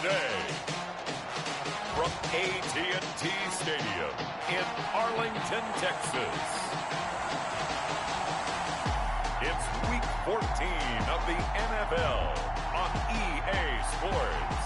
today. From AT&T Stadium in Arlington, Texas. It's Week 14 of the NFL on EA Sports.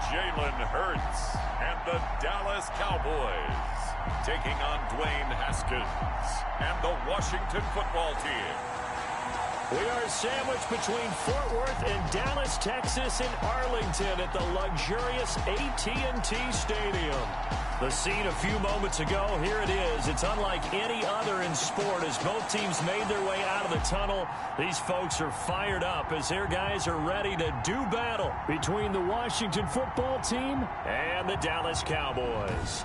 Jalen Hurts and the Dallas Cowboys taking on Dwayne Haskins and the Washington football team. We are sandwiched between Fort Worth and Dallas, Texas, and Arlington at the luxurious AT&T Stadium. The scene a few moments ago, here it is. It's unlike any other in sport as both teams made their way out of the tunnel. These folks are fired up as their guys are ready to do battle between the Washington football team and the Dallas Cowboys.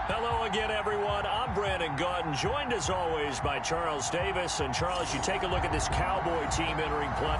Hello again, everyone. I'm Brandon Gaudin, joined as always by Charles Davis. And Charles, you take a look at this Cowboy team entering play.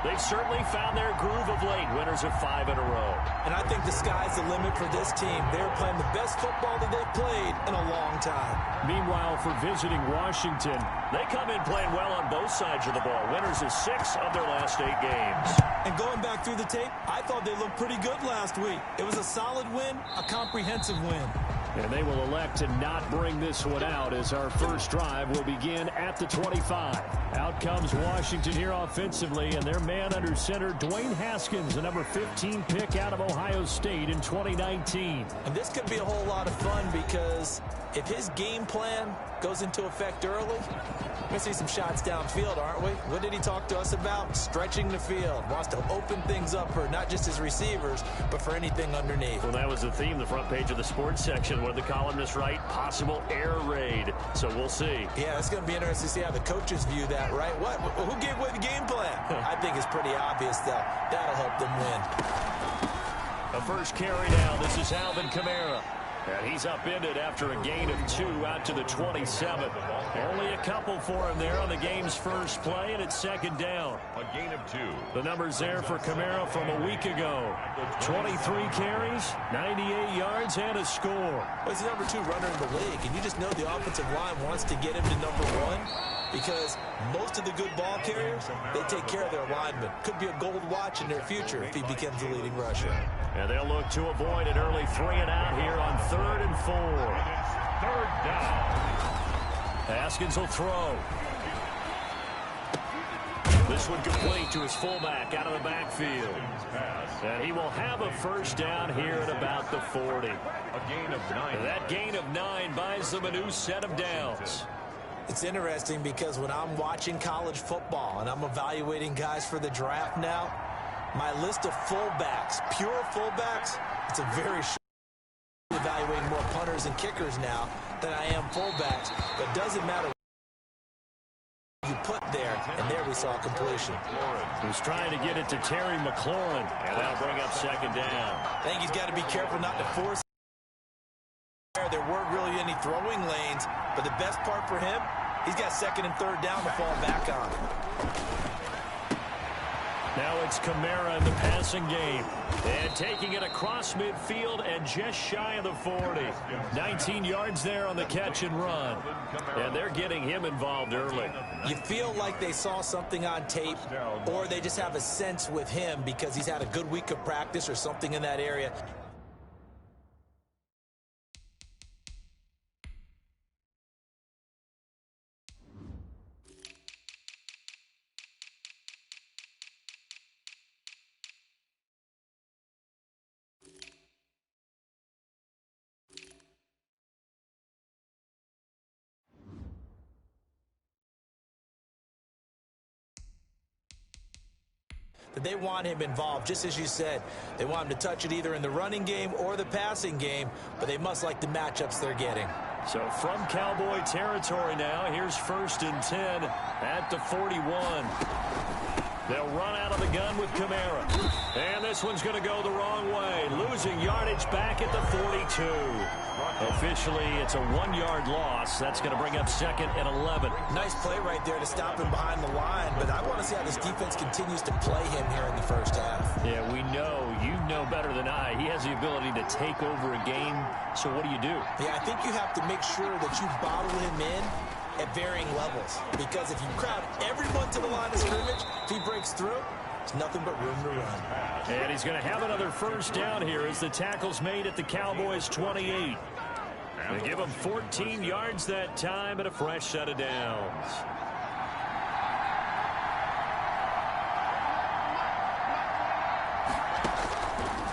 They've certainly found their groove of late, winners of 5 in a row. And I think the sky's the limit for this team. They're playing the best football that they've played in a long time. Meanwhile, for visiting Washington, they come in playing well on both sides of the ball. Winners of 6 of their last 8 games. And going back through the tape, I thought they looked pretty good last week. It was a solid win, a comprehensive win. And they will elect to not bring this one out as our first drive will begin at the 25. Out comes Washington here offensively, and their man under center, Dwayne Haskins, the number 15 pick out of Ohio State in 2019. And this could be a whole lot of fun because if his game plan goes into effect early, we're going to see some shots downfield, aren't we? What did he talk to us about? Stretching the field. Wants to open things up for not just his receivers, but for anything underneath. Well, that was the theme, the front page of the sports section. What did the columnist write? Possible air raid. So we'll see. Yeah, it's going to be interesting to see how the coaches view that, right? Who gave away the game plan? I think it's pretty obvious, though. That'll help them win. A first carry now. This is Alvin Kamara. And he's upended after a gain of 2 out to the 27. Only a couple for him there on the game's first play, and it's second down. A gain of 2. The numbers there for Kamara from a week ago. 23 carries, 98 yards, and a score. Well, he's the number 2 runner in the league, and you just know the offensive line wants to get him to number 1 because most of the good ball carriers, they take care of their linemen. Could be a gold watch in their future if he becomes the leading rusher. And they'll look to avoid an early 3 and out here on 3rd and 4. 3rd down. Haskins will throw. This one complete to his fullback out of the backfield. And he will have a first down here at about the 40. A gain of 9. That gain of 9 buys them a new set of downs. It's interesting because when I'm watching college football and I'm evaluating guys for the draft now, my list of fullbacks, pure fullbacks, it's a very short. Evaluating more punters and kickers now than I am fullbacks, but it doesn't matter what you put there, and there we saw completion. He's trying to get it to Terry McLaurin, and that'll bring up second down. I think he's got to be careful not to force. There weren't really any throwing lanes, but the best part for him, he's got 2nd and 3rd down to fall back on. Now it's Kamara in the passing game. And taking it across midfield and just shy of the 40. 19 yards there on the catch and run. And they're getting him involved early. You feel like they saw something on tape, or they just have a sense with him because he's had a good week of practice or something in that area. They want him involved, just as you said. They want him to touch it either in the running game or the passing game, but they must like the matchups they're getting. So from Cowboy territory now, here's 1st and 10 at the 41. They'll run out of the gun with Kamara. And this one's going to go the wrong way. Losing yardage back at the 42. Officially, it's a 1-yard loss. That's going to bring up 2nd and 11. Nice play right there to stop him behind the line, but I want to see how this defense continues to play him here in the first half. Yeah, we know. You know better than I. He has the ability to take over a game. So what do you do? Yeah, I think you have to make sure that you bottle him in at varying levels, because if you crowd everyone to the line of scrimmage, if he breaks through, there's nothing but room to run. And he's going to have another first down here as the tackle's made at the Cowboys' 28. They give him 14 yards that time and a fresh set of downs.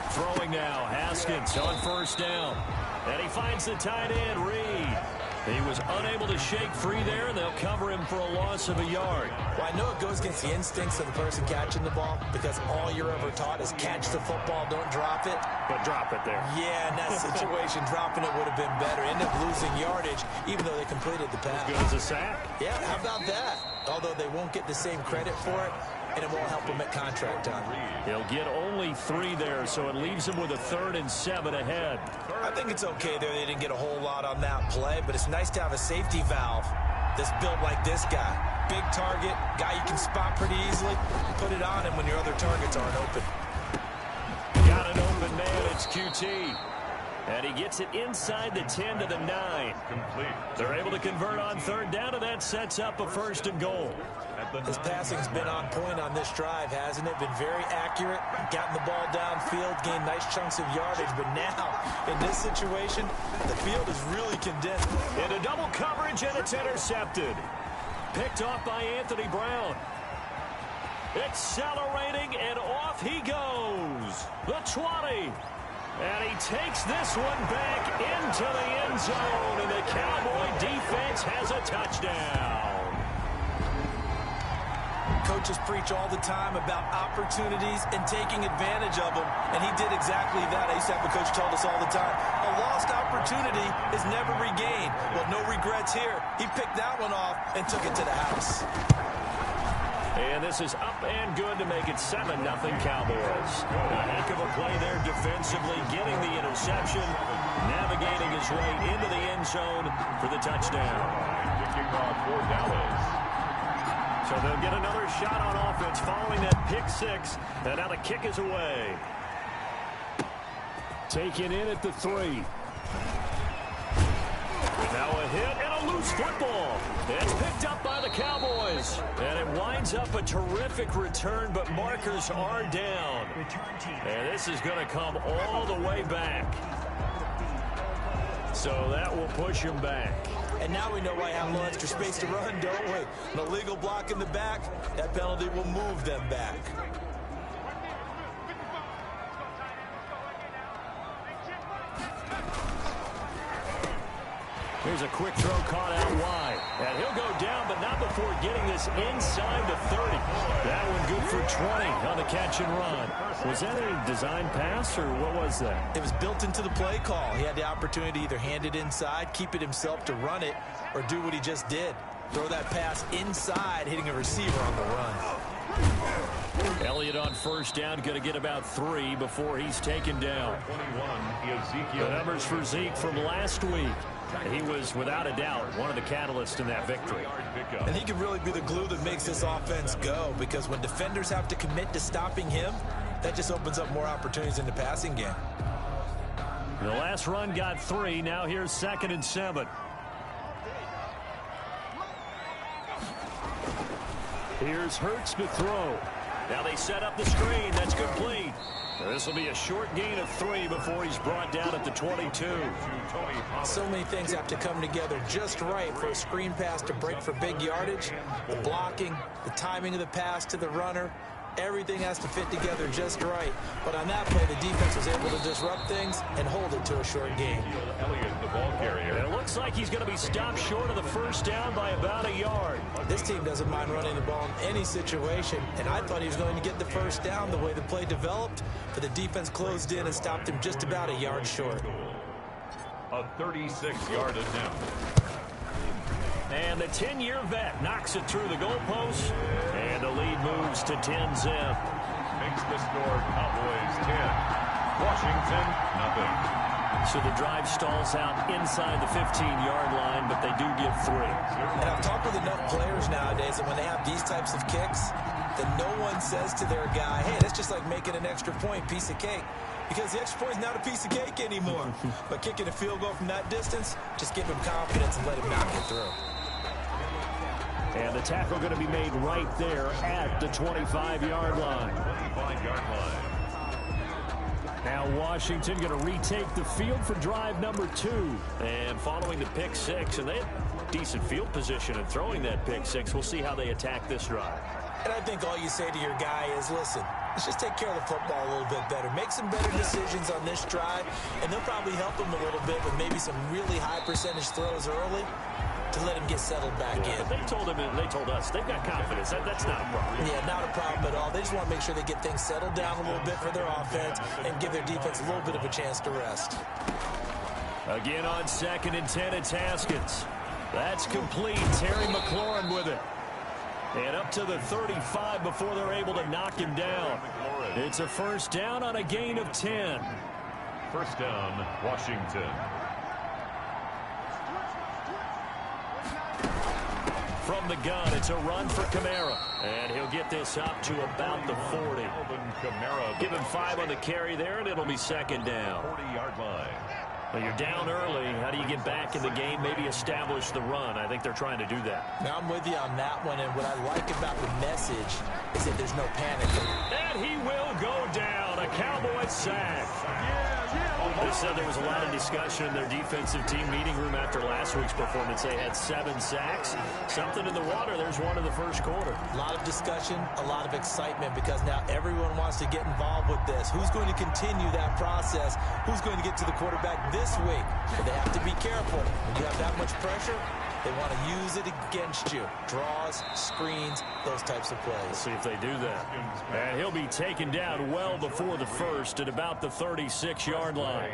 Throwing now, Haskins on first down. And he finds the tight end, Reed. He was unable to shake free there, and they'll cover him for a loss of a yard. Well, I know it goes against the instincts of the person catching the ball, because all you're ever taught is catch the football, don't drop it. But drop it there. Yeah, in that situation, dropping it would have been better. End up losing yardage, even though they completed the pass. As good as a sack. Yeah, how about that? Although they won't get the same credit for it, and it won't help him at contract time. He'll get only 3 there, so it leaves him with a 3rd and 7 ahead. I think it's okay there. They didn't get a whole lot on that play, but it's nice to have a safety valve that's built like this guy. Big target, guy you can spot pretty easily. Put it on him when your other targets aren't open. Got an open man, it's QT. And he gets it inside the 10 to the 9. Complete. They're able to convert on 3rd down, and that sets up a 1st and goal. His passing's been on point on this drive, hasn't it? Been very accurate, gotten the ball downfield, gained nice chunks of yardage, but now, in this situation, the field is really condensed. Into double coverage, and it's intercepted. Picked off by Anthony Brown. Accelerating, and off he goes. The 20. And he takes this one back into the end zone, and the Cowboy defense has a touchdown. Coaches preach all the time about opportunities and taking advantage of them, and he did exactly that. I used to have a coach told us all the time, a lost opportunity is never regained. Well, no regrets here. He picked that one off and took it to the house. And this is up and good to make it 7-0 Cowboys. A heck of a play there defensively, getting the interception, navigating his way into the end zone for the touchdown. Kicking off for Dallas. So they'll get another shot on offense following that pick 6, and now the kick is away. Taken in at the 3. Now a hit and a loose football. It's picked up by the Cowboys. And it winds up a terrific return, but markers are down. And this is going to come all the way back. So that will push him back. And now we know why I have a little extra space to run, don't we? An illegal block in the back, that penalty will move them back. Here's a quick throw caught out wide. And he'll go down, but not before getting this inside the 30. That one good for 20 on the catch and run. Was that a design pass, or what was that? It was built into the play call. He had the opportunity to either hand it inside, keep it himself to run it, or do what he just did. Throw that pass inside, hitting a receiver on the run. Elliott on first down, going to get about 3 before he's taken down. 21, Ezekiel. The numbers for Zeke from last week. He was, without a doubt, one of the catalysts in that victory. And he could really be the glue that makes this offense go, because when defenders have to commit to stopping him, that just opens up more opportunities in the passing game. The last run got 3. Now here's 2nd and 7. Here's Hurts to throw. Now they set up the screen. That's complete. This will be a short gain of 3 before he's brought down at the 22. So many things have to come together just right for a screen pass to break for big yardage. The blocking, the timing of the pass to the runner, everything has to fit together just right. But on that play, the defense was able to disrupt things and hold it to a short gain. It looks like he's going to be stopped short of the first down by about a yard. This team doesn't mind running the ball in any situation, and I thought he was going to get the first down the way the play developed, but the defense closed in and stopped him just about a yard short. A 36-yard attempt. And the 10-year vet knocks it through the goalpost, and the lead moves to 10-zip. Makes the score Cowboys 10. Washington, nothing. So the drive stalls out inside the 15-yard line, but they do get 3. And I've talked with enough players nowadays that when they have these types of kicks, then no one says to their guy, hey, that's just like making an extra point, piece of cake. Because the extra point is not a piece of cake anymore. But kicking a field goal from that distance, just give him confidence and let him knock it through. And the tackle going to be made right there at the 25-yard line. 25-yard line. Now Washington going to retake the field for drive number 2. And following the pick 6, and they had decent field position in throwing that pick 6. We'll see how they attack this drive. And I think all you say to your guy is, listen, let's just take care of the football a little bit better. Make some better decisions on this drive, and they'll probably help him a little bit with maybe some really high percentage throws early to let him get settled back in. But they told him, and they told us, they've got confidence. That's not a problem. Yeah, not a problem at all. They just want to make sure they get things settled down a little bit for their offense and give their defense a little bit of a chance to rest. Again on 2nd and 10, it's Haskins. That's complete. Terry McLaurin with it. And up to the 35 before they're able to knock him down. It's a first down on a gain of 10. First down, Washington. From the gun, it's a run for Kamara. And he'll get this up to about the 40. Give him 5 on the carry there, and it'll be 2nd down. 40-yard line. Well, you're down early. How do you get back in the game? Maybe establish the run. I think they're trying to do that. Now, I'm with you on that one, and what I like about the message is that there's no panic. And he will go down. A Cowboy sack. They said there was a lot of discussion in their defensive team meeting room after last week's performance. They had 7 sacks. Something in the water. There's one in the first quarter. A lot of discussion, a lot of excitement, because now everyone wants to get involved with this. Who's going to continue that process? Who's going to get to the quarterback this week? But they have to be careful. When you have that much pressure, they want to use it against you. Draws, screens, those types of plays. We'll see if they do that. And he'll be taken down well before the first at about the 36-yard line.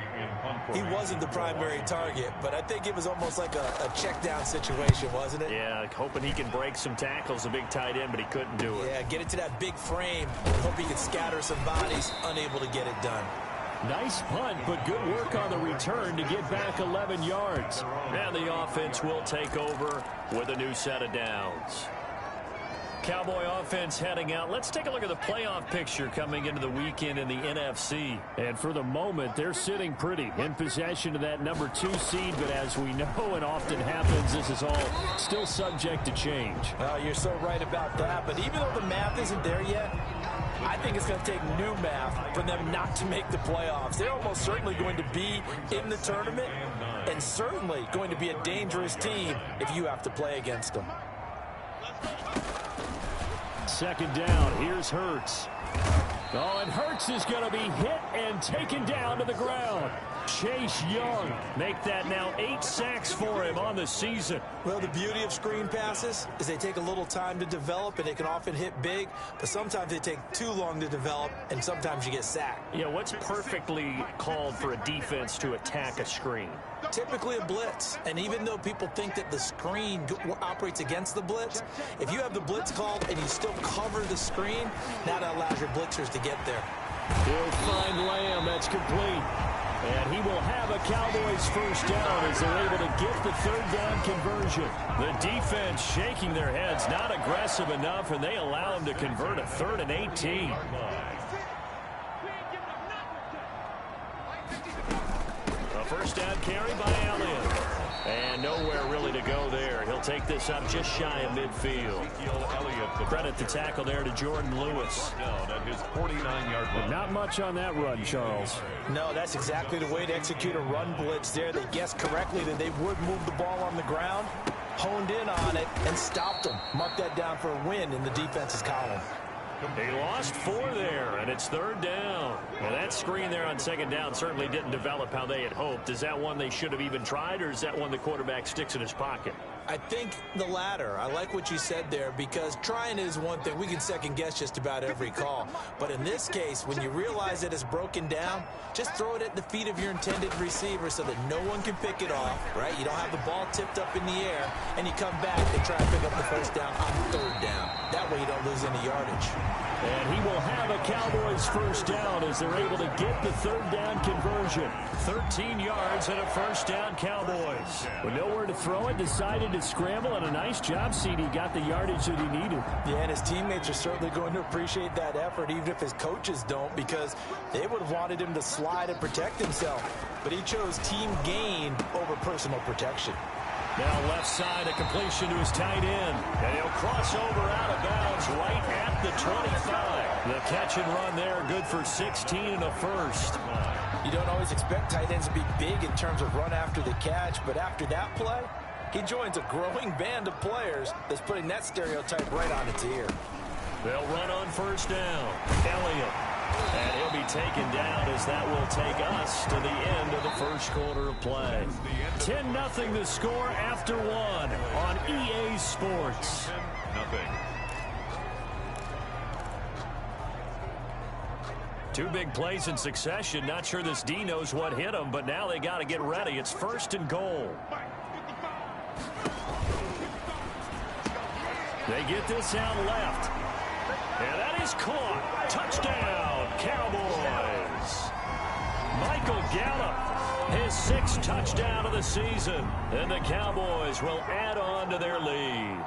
He wasn't the primary target, but I think it was almost like a check down situation, wasn't it? Yeah, hoping he can break some tackles, a big tight end, but he couldn't do it. Yeah, get it to that big frame. Hope he can scatter some bodies, unable to get it done. Nice punt, but good work on the return to get back 11 yards. And the offense will take over with a new set of downs. Cowboy offense heading out. Let's take a look at the playoff picture coming into the weekend in the NFC. And for the moment, they're sitting pretty in possession of that number 2 seed. But as we know and often happens, this is all still subject to change. Oh, you're so right about that. But even though the math isn't there yet, I think it's going to take new math for them not to make the playoffs. They're almost certainly going to be in the tournament and certainly going to be a dangerous team if you have to play against them. 2nd down. Here's Hurts. Oh, and Hurts is going to be hit and taken down to the ground. Chase Young make that now 8 sacks for him on the season. Well, the beauty of screen passes is they take a little time to develop, and they can often hit big, but sometimes they take too long to develop, and sometimes you get sacked. Yeah, what's perfectly called for a defense to attack a screen? Typically a blitz, and even though people think that the screen operates against the blitz, if you have the blitz called and you still cover the screen, now that allows your blitzers to get there. He'll find Lamb. That's complete. And he will have a Cowboys first down as they're able to get the third down conversion. The defense shaking their heads, not aggressive enough, and they allow him to convert a 3rd and 18. A first down carry by Elliott. And nowhere really to go there. He'll take this up just shy of midfield. Credit the tackle there to Jordan Lewis. At his 49-yard line. Not much on that run, Charles. No, that's exactly the way to execute a run blitz there. They guessed correctly that they would move the ball on the ground, honed in on it, and stopped them. Mark that down for a win in the defense's column. They lost 4 there, and it's 3rd down. Well, that screen there on 2nd down certainly didn't develop how they had hoped. Is that one they should have even tried, or is that one the quarterback sticks in his pocket? I think the latter. I like what you said there, because trying is one thing. We can second guess just about every call. But in this case, when you realize that it's broken down, just throw it at the feet of your intended receiver so that no one can pick it off, right? You don't have the ball tipped up in the air, and you come back and try to pick up the first down on 3rd down. That way you don't lose any yardage. And he will have a Cowboys first down as they're able to get the 3rd down conversion. 13 yards and a first down, Cowboys. With nowhere to throw it, decided to scramble, and a nice job, CD. Got the yardage that he needed. Yeah, and his teammates are certainly going to appreciate that effort, even if his coaches don't, because they would have wanted him to slide and protect himself. But he chose team gain over personal protection. Now left side, a completion to his tight end. And he'll cross over out of bounds right at the 25. The catch and run there, good for 16 and a first. You don't always expect tight ends to be big in terms of run after the catch, but after that play, he joins a growing band of players that's putting that stereotype right on its ear. They'll run on first down. Elliott. And he'll be taken down as that will take us to the end of the first quarter of play. 10-0 the score after 1 on EA Sports. 10-0. 2 big plays in succession. Not sure this D knows what hit him, but now they got to get ready. It's 1st and goal. They get this out left. And that is caught. Touchdown, Cowboys. Michael Gallup, his 6th touchdown of the season. And the Cowboys will add on to their lead.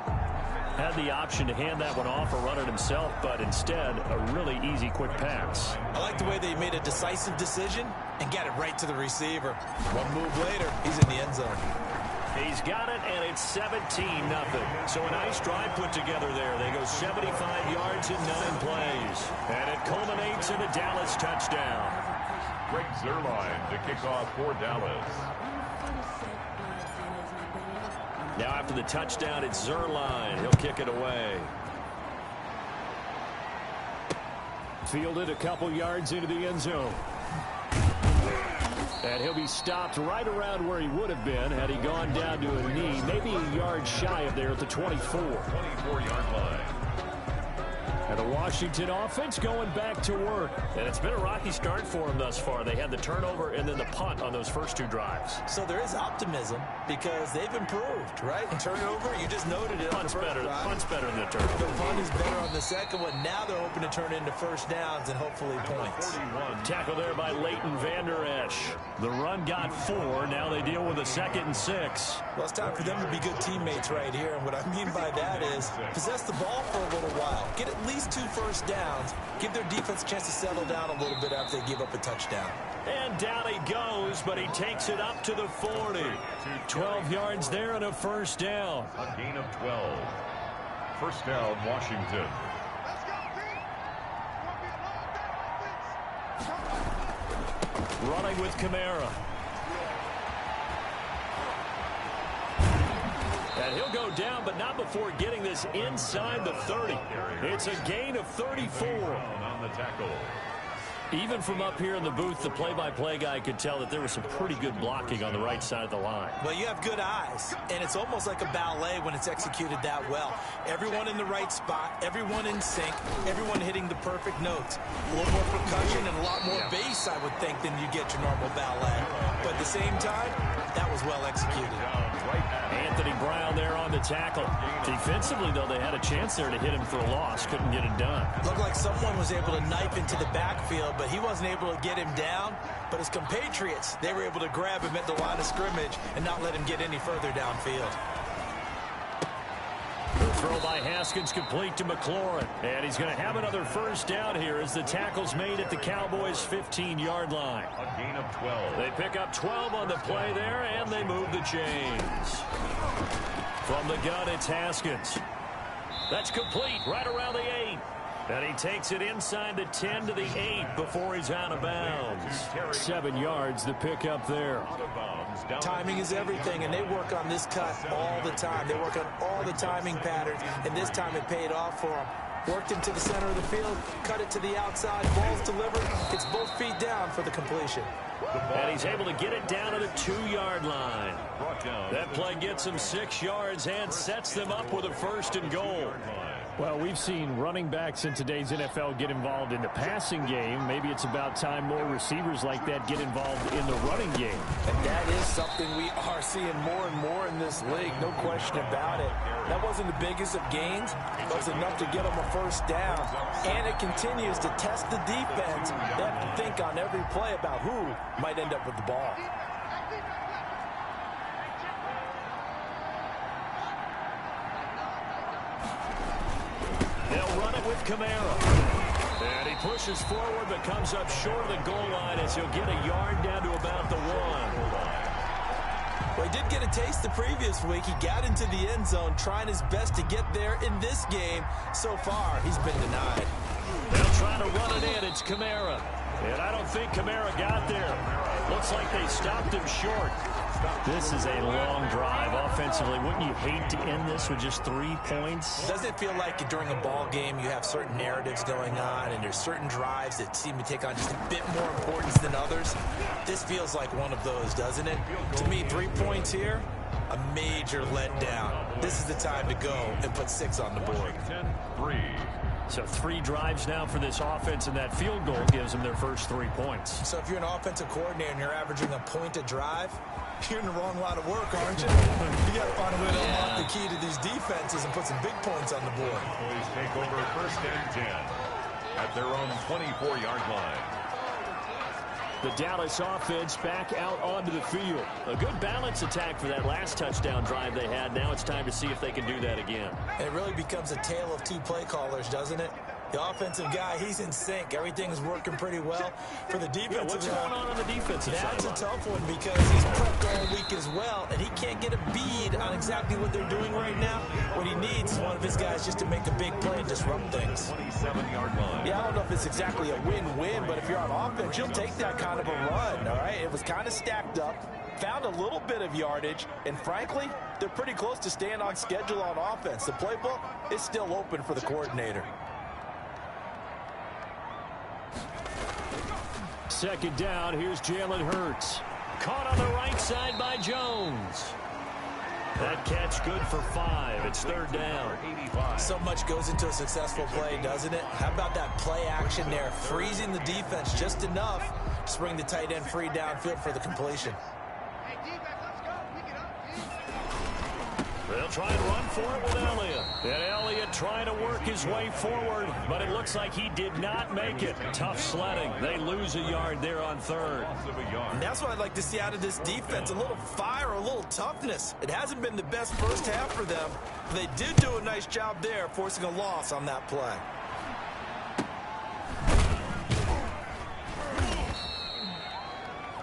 Had the option to hand that one off or run it himself, but instead, a really easy, quick pass. I like the way they made a decisive decision and got it right to the receiver. One move later, he's in the end zone. He's got it, and it's 17-0. So a nice drive put together there. They go 75 yards in 9 plays. And it culminates in a Dallas touchdown. Greg Zuerlein to kick off for Dallas. Now after the touchdown, it's Zuerlein. He'll kick it away. Fielded a couple yards into the end zone. And he'll be stopped right around where he would have been had he gone down to a knee, maybe a yard shy of there at the 24. 24-yard line. And the Washington offense going back to work. And it's been a rocky start for them thus far. They had the turnover and then the punt on those first 2 drives. So there is optimism because they've improved, right? And turnover, you just noted it. Punt's better than the turnover. The punt is better on the second one. Now they're hoping to turn into first downs and hopefully points. 41. Tackle there by Leighton Vander Esch. The run got 4. Now they deal with a 2nd and 6. Well, it's time for them to be good teammates right here. And what I mean by that is possess the ball for a little while. Get at least 2 first downs. Give their defense a chance to settle down a little bit after they give up a touchdown. And down he goes, but he takes it up to the 40. 12 yards there and a first down. A gain of 12. First down, Washington. Running with Kamara. And he'll go down, but not before getting this inside the 30. It's a gain of 34. On the tackle. Even from up here in the booth, the play-by-play guy could tell that there was some pretty good blocking on the right side of the line. Well, you have good eyes, and it's almost like a ballet when it's executed that well. Everyone in the right spot, everyone in sync, everyone hitting the perfect notes. A little more percussion and a lot more bass, I would think, than you get your normal ballet. but at the same time, that was well executed. Anthony Brown there on the tackle. Defensively, though, they had a chance there to hit him for a loss. Couldn't get it done. Looked like someone was able to knife into the backfield, but he wasn't able to get him down. But his compatriots, they were able to grab him at the line of scrimmage and not let him get any further downfield. The throw by Haskins complete to McLaurin. And he's going to have another first down here as the tackle's made at the Cowboys' 15-yard line. A gain of 12. They pick up 12 on the play there, and they move the chains. From the gun, it's Haskins. That's complete right around the 8. And he takes it inside the 10 to the 8 before he's out of bounds. 7 yards the pick up there. Timing is everything, and they work on this cut all the time. They work on all the timing patterns, and this time it paid off for them. Worked him to the center of the field, cut it to the outside, ball's delivered. It's both feet down for the completion. And he's able to get it down to the 2-yard line. That play gets him 6 yards and sets them up with a 1st and goal. Well, we've seen running backs in today's NFL get involved in the passing game. Maybe it's about time more receivers like that get involved in the running game. And that is something we are seeing more and more in this league, no question about it. That wasn't the biggest of gains. It was enough to get them a first down. And it continues to test the defense. They have to think on every play about who might end up with the ball. They'll run it with Kamara. And he pushes forward but comes up short of the goal line as he'll get a yard down to about the 1. Well, he did get a taste the previous week. He got into the end zone trying his best to get there in this game. So far, he's been denied. They'll try to run it in. It's Kamara. And I don't think Kamara got there. Looks like they stopped him short. This is a long drive offensively. Wouldn't you hate to end this with just 3 points? Doesn't it feel like during a ball game you have certain narratives going on and there's certain drives that seem to take on just a bit more importance than others? This feels like one of those, doesn't it? To me, 3 points here, a major letdown. This is the time to go and put 6 on the board. 10-3. So 3 drives now for this offense, and that field goal gives them their first 3 points. So if you're an offensive coordinator and you're averaging a point a drive, you're in the wrong line of work, aren't you? You got to find a way to unlock the key to these defenses and put some big points on the board. Boys take over 1st and 10 at their own 24-yard line. The Dallas offense back out onto the field. A good balance attack for that last touchdown drive they had. Now it's time to see if they can do that again. It really becomes a tale of 2 play callers, doesn't it? The offensive guy, he's in sync. Everything's working pretty well. For the defensive what's going on the defensive side? That's a tough one because he's prepped all week as well, and he can't get a bead on exactly what they're doing right now. What he needs is one of his guys just to make a big play and disrupt things. 27-yard line. Yeah, I don't know if it's exactly a win-win, but if you're on offense, you'll take that kind of a run, all right? It was kind of stacked up, found a little bit of yardage, and frankly, they're pretty close to staying on schedule on offense. The playbook is still open for the coordinator. 2nd down, here's Jalen Hurts. Caught on the right side by Jones. That catch good for 5. It's 3rd down. So much goes into a successful play, doesn't it? How about that play action there? Freezing the defense just enough to bring the tight end free downfield for the completion. They'll try and run for it with Elliott. And Elliott trying to work his way forward, but it looks like he did not make it. Tough sledding. They lose a yard there on 3rd. And that's what I'd like to see out of this defense, a little fire, a little toughness. It hasn't been the best first half for them, but they did do a nice job there, forcing a loss on that play.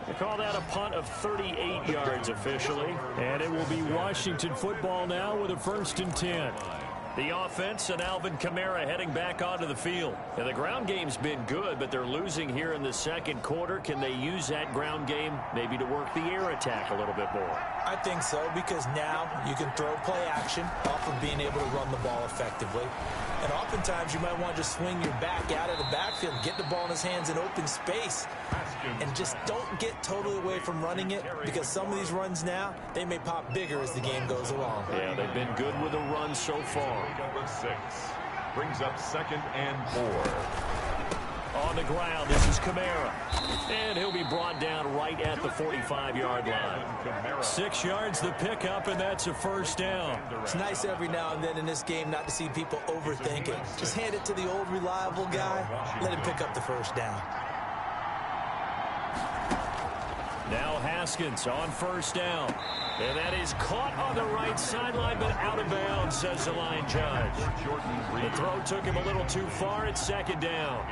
They call that a punt of 38 yards officially. And it will be Washington football now with a 1st and 10. The offense and Alvin Kamara heading back onto the field. And the ground game's been good, but they're losing here in the 2nd quarter. Can they use that ground game maybe to work the air attack a little bit more? I think so, because now you can throw play action off of being able to run the ball effectively. And oftentimes you might want to just swing your back out of the backfield, get the ball in his hands in open space, and just don't get totally away from running it, because some of these runs now, they may pop bigger as the game goes along. Yeah, they've been good with the run so far. Number 6 brings up 2nd and 4. On the ground, this is Kamara. And he'll be brought down right at the 45-yard line. 6 yards the pickup, and that's a first down. It's nice every now and then in this game not to see people overthink it. Just hand it to the old reliable guy. Let him pick up the first down. Now Haskins on first down. And that is caught on the right sideline, but out of bounds, says the line judge. The throw took him a little too far. It's second down.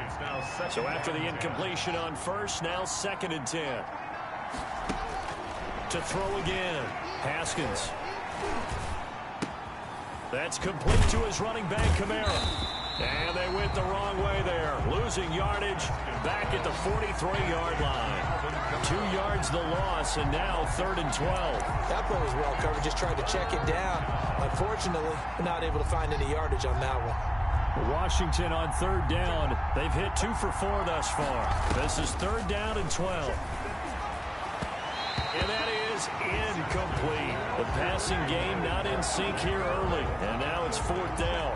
So after the incompletion on first, now 2nd and 10. To throw again. Haskins. That's complete to his running back, Kamara. And they went the wrong way there. Losing yardage back at the 43-yard line. 2 yards the loss, and now 3rd and 12. That play was well covered. Just tried to check it down. Unfortunately, not able to find any yardage on that one. Washington on 3rd down. They've hit 2 for 4 thus far. This is 3rd down and 12. And that is incomplete. The passing game not in sync here early. And now it's 4th down.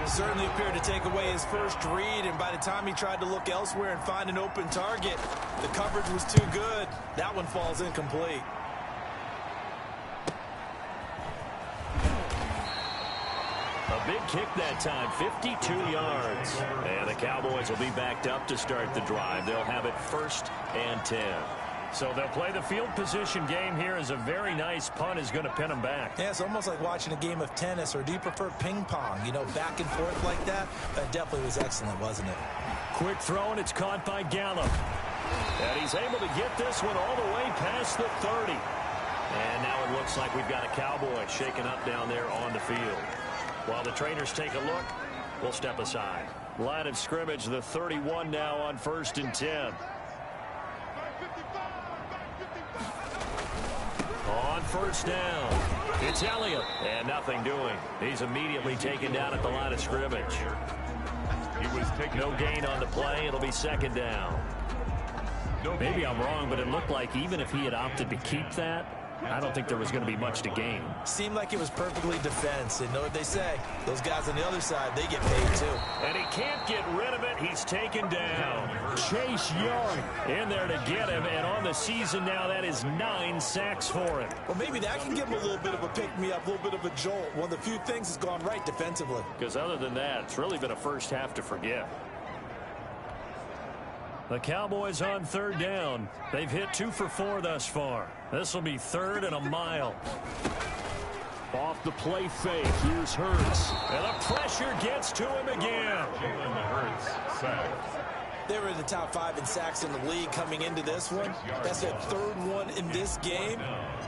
It certainly appeared to take away his first read, and by the time he tried to look elsewhere and find an open target, the coverage was too good. That one falls incomplete. A big kick that time, 52 yards. And the Cowboys will be backed up to start the drive. They'll have it 1st and 10. So they'll play the field position game here as a very nice punt is going to pin them back. Yeah, it's almost like watching a game of tennis, or do you prefer ping pong? You know, back and forth like that? That definitely was excellent, wasn't it? Quick throw, and it's caught by Gallup. And he's able to get this one all the way past the 30. And now it looks like we've got a Cowboy shaken up down there on the field. While the trainers take a look, we'll step aside. Line of scrimmage, the 31 now on 1st and 10. On 1st down, it's Elliott, and nothing doing. He's immediately taken down at the line of scrimmage. No gain on the play. It'll be 2nd down. Maybe I'm wrong, but it looked like even if he had opted to keep that, I don't think there was going to be much to gain. Seemed like it was perfectly defense. And know what they say? Those guys on the other side, they get paid too. And he can't get rid of it. He's taken down. Chase Young in there to get him. And on the season now, that is 9 sacks for him. Well, maybe that can give him a little bit of a pick-me-up, a little bit of a jolt. One of the few things that's gone right defensively. Because other than that, it's really been a first half to forget. The Cowboys on 3rd down. They've hit 2 for 4 thus far. This will be 3rd and a mile. Off the play fake. Here's Hurts. And the pressure gets to him again. Hurts sacked. They were in the top 5 in sacks in the league coming into this one. That's their 3rd one in this game.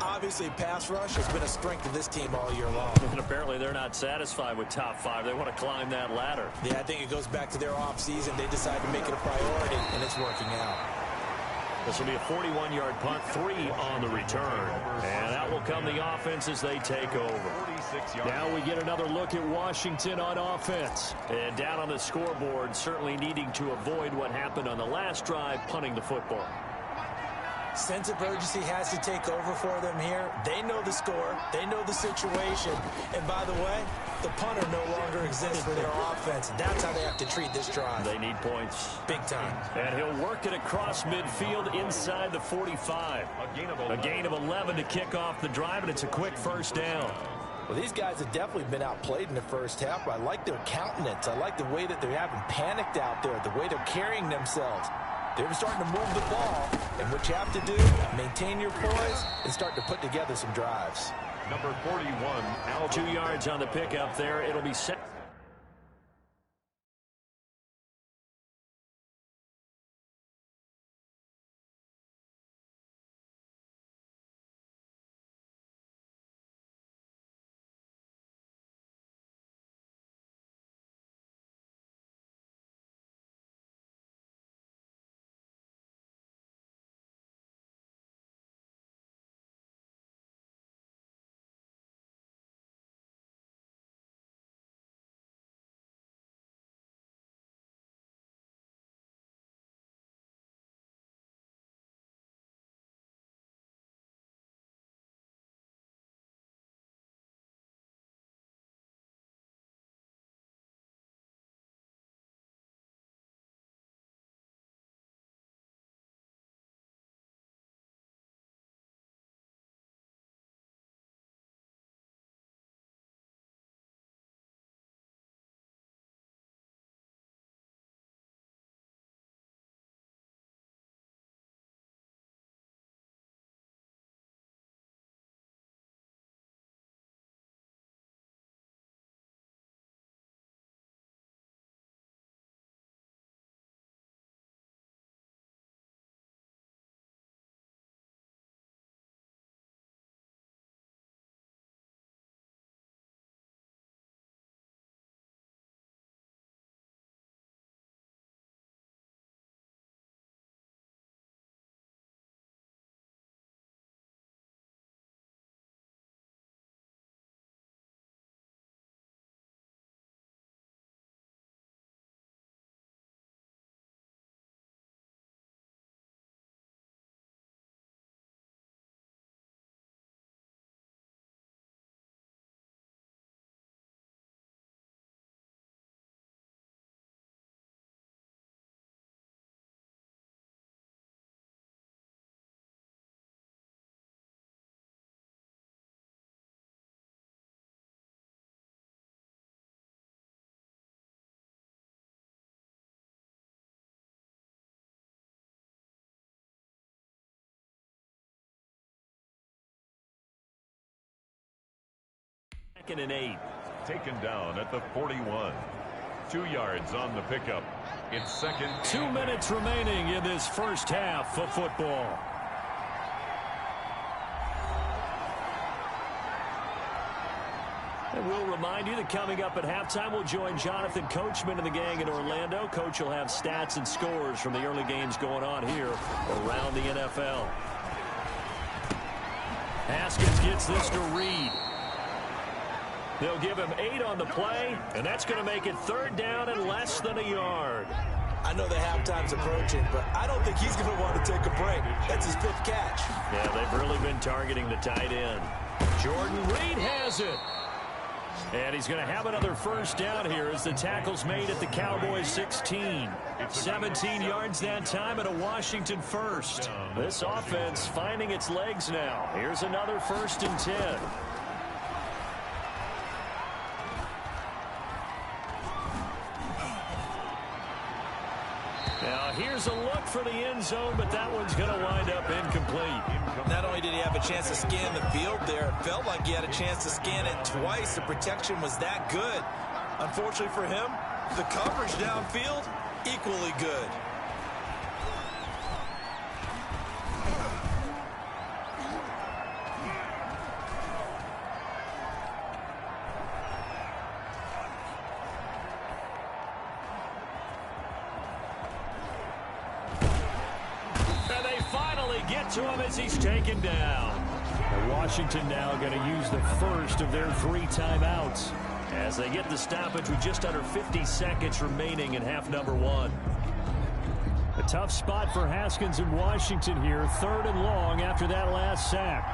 Obviously, pass rush has been a strength of this team all year long. And apparently they're not satisfied with top 5. They want to climb that ladder. Yeah, I think it goes back to their offseason. They decided to make it a priority, and it's working out. This will be a 41-yard punt, 3 on the return. And out will come the offense as they take over. Now we get another look at Washington on offense. And down on the scoreboard, certainly needing to avoid what happened on the last drive, punting the football. Sense of urgency has to take over for them here. They know the score. They know the situation. And by the way, the punter no longer exists for their offense. That's how they have to treat this drive. They need points. Big time. And he'll work it across midfield inside the 45. A gain of 11 to kick off the drive, and it's a quick 1st down. Well, these guys have definitely been outplayed in the first half, but I like their countenance. I like the way that they're having panicked out there, the way they're carrying themselves. They're starting to move the ball, and what you have to do, maintain your poise and start to put together some drives. Number 41, 2 yards on the pickup there. It'll be set. 2nd and 8. Taken down at the 41. 2 yards on the pickup. It's 2nd. 2 minutes remaining in this first half of football. And we'll remind you that coming up at halftime, we'll join Jonathan Coachman and the gang in Orlando. Coach will have stats and scores from the early games going on here around the NFL. Haskins gets this to Reed. They'll give him 8 on the play, and that's going to make it 3rd down and less than a yard. I know the halftime's approaching, but I don't think he's going to want to take a break. That's his 5th catch. Yeah, they've really been targeting the tight end. Jordan Reed has it. And he's going to have another first down here as the tackle's made at the Cowboys 16. 17 yards that time and a Washington first. This offense finding its legs now. Here's another 1st and 10. Now here's a look for the end zone, but that one's going to wind up incomplete. Not only did he have a chance to scan the field there, it felt like he had a chance to scan it twice. The protection was that good. Unfortunately for him, the coverage downfield, equally good. To him as he's taken down. And Washington now going to use the first of their 3 timeouts as they get the stoppage with just under 50 seconds remaining in half number 1. A tough spot for Haskins in Washington here. 3rd and long after that last sack.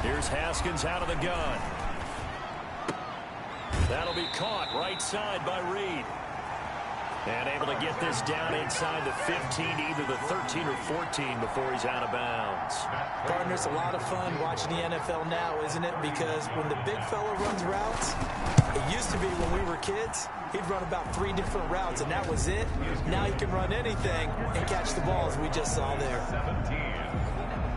Here's Haskins out of the gun. That'll be caught right side by Reed. And able to get this down inside the 15, either the 13 or 14 before he's out of bounds. Partner, it's a lot of fun watching the NFL now, isn't it? Because when the big fella runs routes, it used to be when we were kids, he'd run about 3 different routes, and that was it. Now he can run anything and catch the ball, as we just saw there.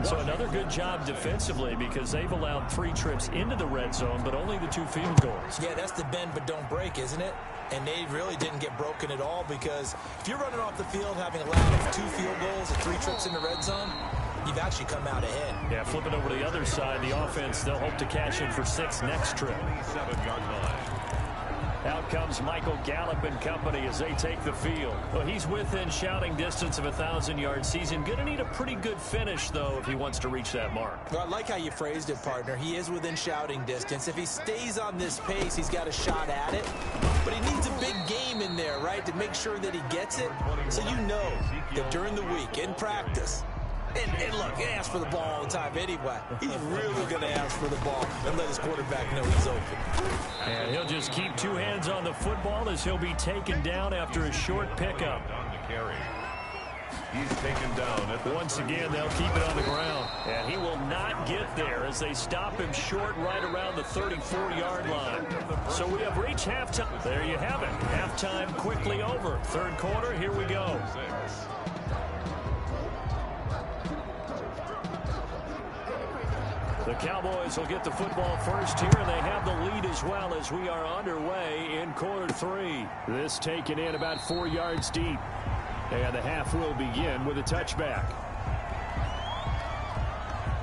So another good job defensively because they've allowed 3 trips into the red zone, but only the 2 field goals. Yeah, that's the bend but don't break, isn't it? And they really didn't get broken at all because if you're running off the field having allowed 2 field goals and 3 trips in the red zone, you've actually come out ahead. Yeah, flipping over to the other side, the offense, they'll hope to cash in for 6 next trip. 27-yard line. Out comes Michael Gallup and company as they take the field. Well, he's within shouting distance of a 1,000-yard season. Going to need a pretty good finish, though, if he wants to reach that mark. Well, I like how you phrased it, partner. He is within shouting distance. If he stays on this pace, he's got a shot at it. But he needs a big game in there, right, to make sure that he gets it. So you know that during the week, in practice, and look, he asks for the ball all the time anyway. He's really going to ask for the ball and let his quarterback know he's open. And he'll just keep 2 hands on the football as he'll be taken down after a short pickup. He's taken down at the Once again, they'll keep it on the ground. And he will not get there as they stop him short right around the 34-yard line. So we have reached halftime. There you have it. Halftime quickly over. 3rd quarter, here we go. The Cowboys will get the football first here, and they have the lead as well as we are underway in quarter 3. This taken in about 4 yards deep. And the half will begin with a touchback.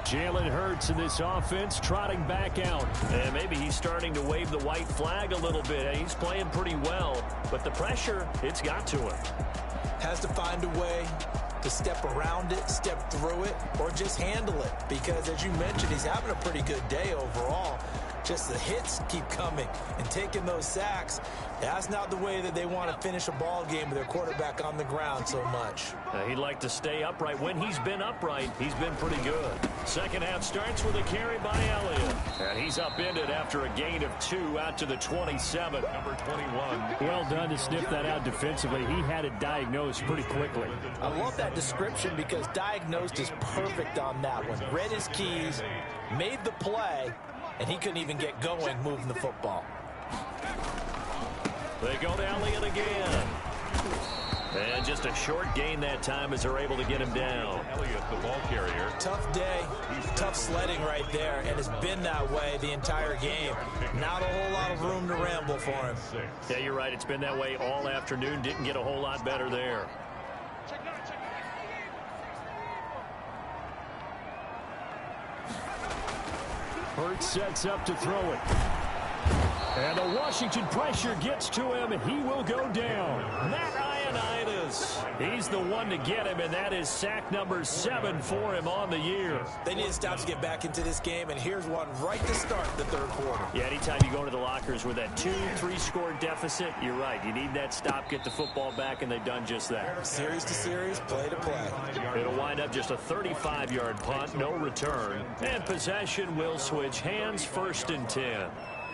Jalen Hurts in this offense trotting back out. And maybe he's starting to wave the white flag a little bit. He's playing pretty well, but the pressure, it's got to him. Has to find a way to step around it, step through it, or just handle it. Because, as you mentioned, he's having a pretty good day overall. Just the hits keep coming and taking those sacks. That's not the way that they want to finish a ball game with their quarterback on the ground so much. He'd like to stay upright. When he's been upright, he's been pretty good. Second half starts with a carry by Elliott. And he's upended after a gain of 2 out to the 27. number 21. Well done to sniff that out defensively. He had it diagnosed pretty quickly. I love that description because diagnosed is perfect on that one. Read his keys, made the play, and he couldn't even get going moving the football. They go to Elliott again. And just a short gain that time as they're able to get him down. Elliott, the ball carrier. Tough day, tough sledding right there, and it's been that way the entire game. Not a whole lot of room to ramble for him. Yeah, you're right. It's been that way all afternoon. Didn't get a whole lot better there. Hurts sets up to throw it. And the Washington pressure gets to him, and he will go down. Matt Ioannidis. He's the one to get him, and that is sack number 7 for him on the year. They need to stop to get back into this game, and here's one right to start the third quarter. Yeah, anytime you go to the lockers with that 2-3 score deficit, you're right. You need that stop, get the football back, and they've done just that. Series to series, play to play. It'll wind up just a 35-yard punt, no return. And possession will switch hands, 1st and 10.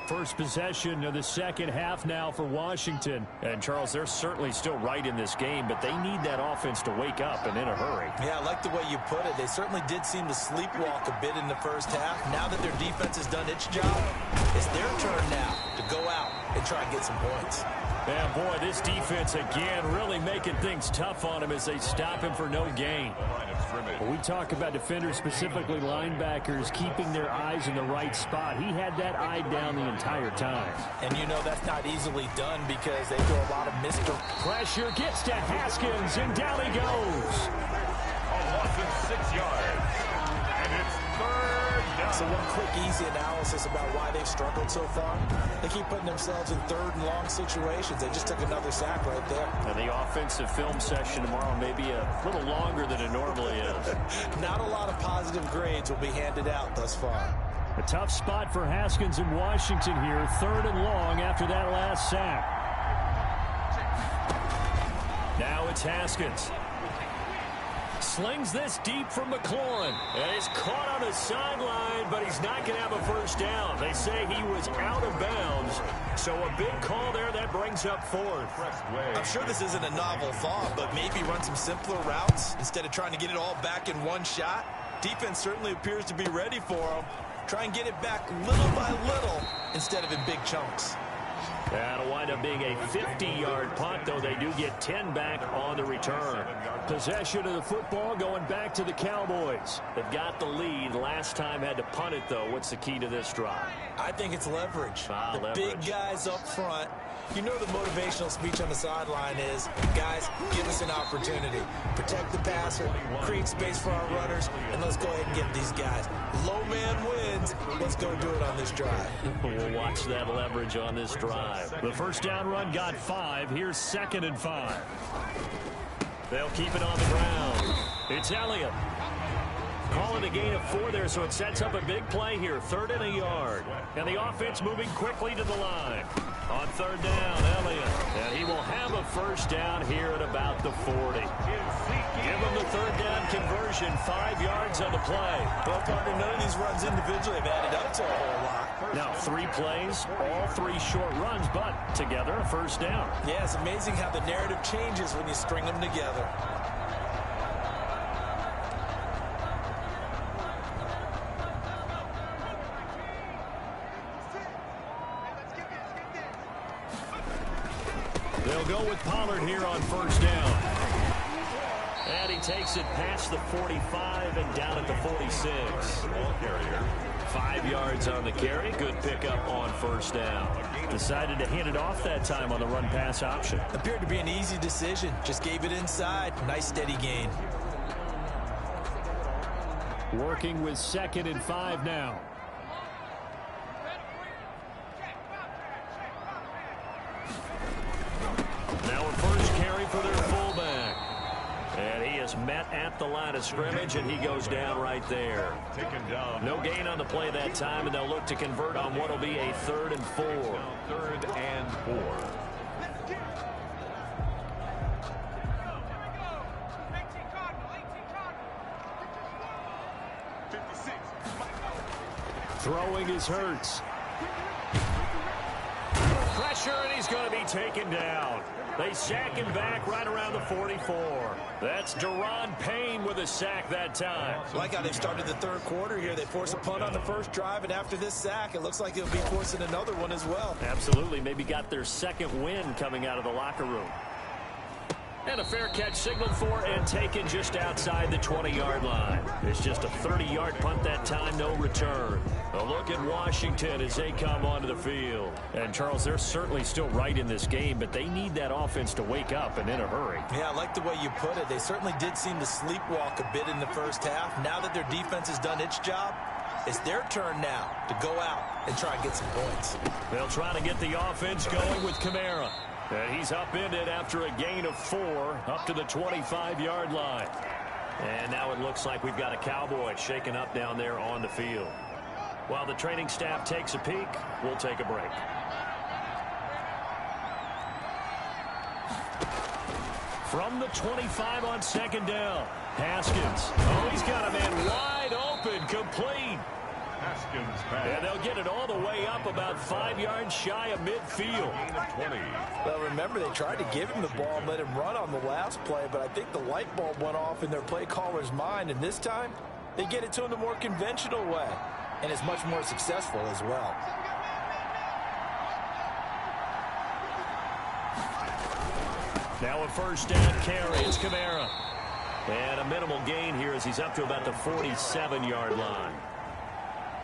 First possession of the second half now for Washington. And, Charles, they're certainly still right in this game, but they need that offense to wake up and in a hurry. Yeah, I like the way you put it. They certainly did seem to sleepwalk a bit in the first half. Now that their defense has done its job, it's their turn now to go out and try and get some points. Yeah, boy, this defense again really making things tough on him as they stop him for no gain. When we talk about defenders, specifically linebackers, keeping their eyes in the right spot, he had that eye down the entire time. And you know that's not easily done because they throw a lot of missed. Pressure gets to Haskins, and down he goes. A loss of 6 yards. And it's 3rd down. So one quick, easy analysis about why they've struggled so far. They keep putting themselves in 3rd and long situations. They just took another sack right there. And the offensive film session tomorrow may be a little longer than it normally is. Not a lot of positive grades will be handed out thus far. A tough spot for Haskins in Washington here. 3rd and long after that last sack. Now it's Haskins. Slings this deep from McLaurin. And he's caught on the sideline, but he's not going to have a first down. They say he was out of bounds. So a big call there that brings up 4th. I'm sure this isn't a novel thought, but maybe run some simpler routes instead of trying to get it all back in one shot. Defense certainly appears to be ready for them. Try and get it back little by little instead of in big chunks. That'll wind up being a 50-yard punt, though they do get 10 back on the return. Possession of the football going back to the Cowboys. They've got the lead. Last time had to punt it, though. What's the key to this drive? I think it's leverage. The leverage. Big guys up front. You know the motivational speech on the sideline is, guys, give us an opportunity. Protect the passer, create space for our runners, and let's go ahead and get these guys. Low man wins. Let's go do it on this drive. We'll watch that leverage on this drive. The first down run got 5. Here's 2nd and 5. They'll keep it on the ground. It's Elliott. Calling a gain of 4 there, so it sets up a big play here. 3rd and a yard. And the offense moving quickly to the line. On 3rd down, Elliott. And he will have a first down here at about the 40. Give him the 3rd down conversion. 5 yards on the play. Well, partner, none of these runs individually have added up to a whole lot. Now, 3 plays, all 3 short runs, but together a first down. Yeah, it's amazing how the narrative changes when you string them together. They'll go with Pollard here on 1st down. And he takes it past the 45 and down at the 46. Ball carrier. 5 yards on the carry. Good pickup on 1st down. Decided to hand it off that time on the run-pass option. Appeared to be an easy decision. Just gave it inside. Nice steady gain. Working with 2nd and 5 now. Now a first carry for their fullback. And he is met at the line of scrimmage, and he goes down right there. Taken down. No gain on the play that time, and they'll look to convert on what will be a 3rd and 4. 3rd and 4. Throwing is Hurts. Pressure, and he's going to be taken down. They sack him back right around the 44. That's Daron Payne with a sack that time. Like how they've started the 3rd quarter here. They force a punt on the first drive, and after this sack, it looks like they'll be forcing another one as well. Absolutely. Maybe got their 2nd win coming out of the locker room. And a fair catch signaled for and taken just outside the 20-yard line. It's just a 30-yard punt that time, no return. A look at Washington as they come onto the field. And, Charles, they're certainly still right in this game, but they need that offense to wake up and in a hurry. Yeah, I like the way you put it. They certainly did seem to sleepwalk a bit in the first half. Now that their defense has done its job, it's their turn now to go out and try and get some points. They'll try to get the offense going with Kamara. And he's upended after a gain of 4 up to the 25-yard line. And now it looks like we've got a Cowboy shaken up down there on the field. While the training staff takes a peek, we'll take a break. From the 25 on second down, Haskins. Oh, he's got a man wide open, complete. Haskins pass. And they'll get it all the way up about 5 yards shy of midfield. 20. Well, remember, they tried to give him the ball and let him run on the last play, but I think the light bulb went off in their play caller's mind, and this time they get it to him the more conventional way, and it's much more successful as well. Now a first down carry. It's Kamara. And a minimal gain here as he's up to about the 47-yard line.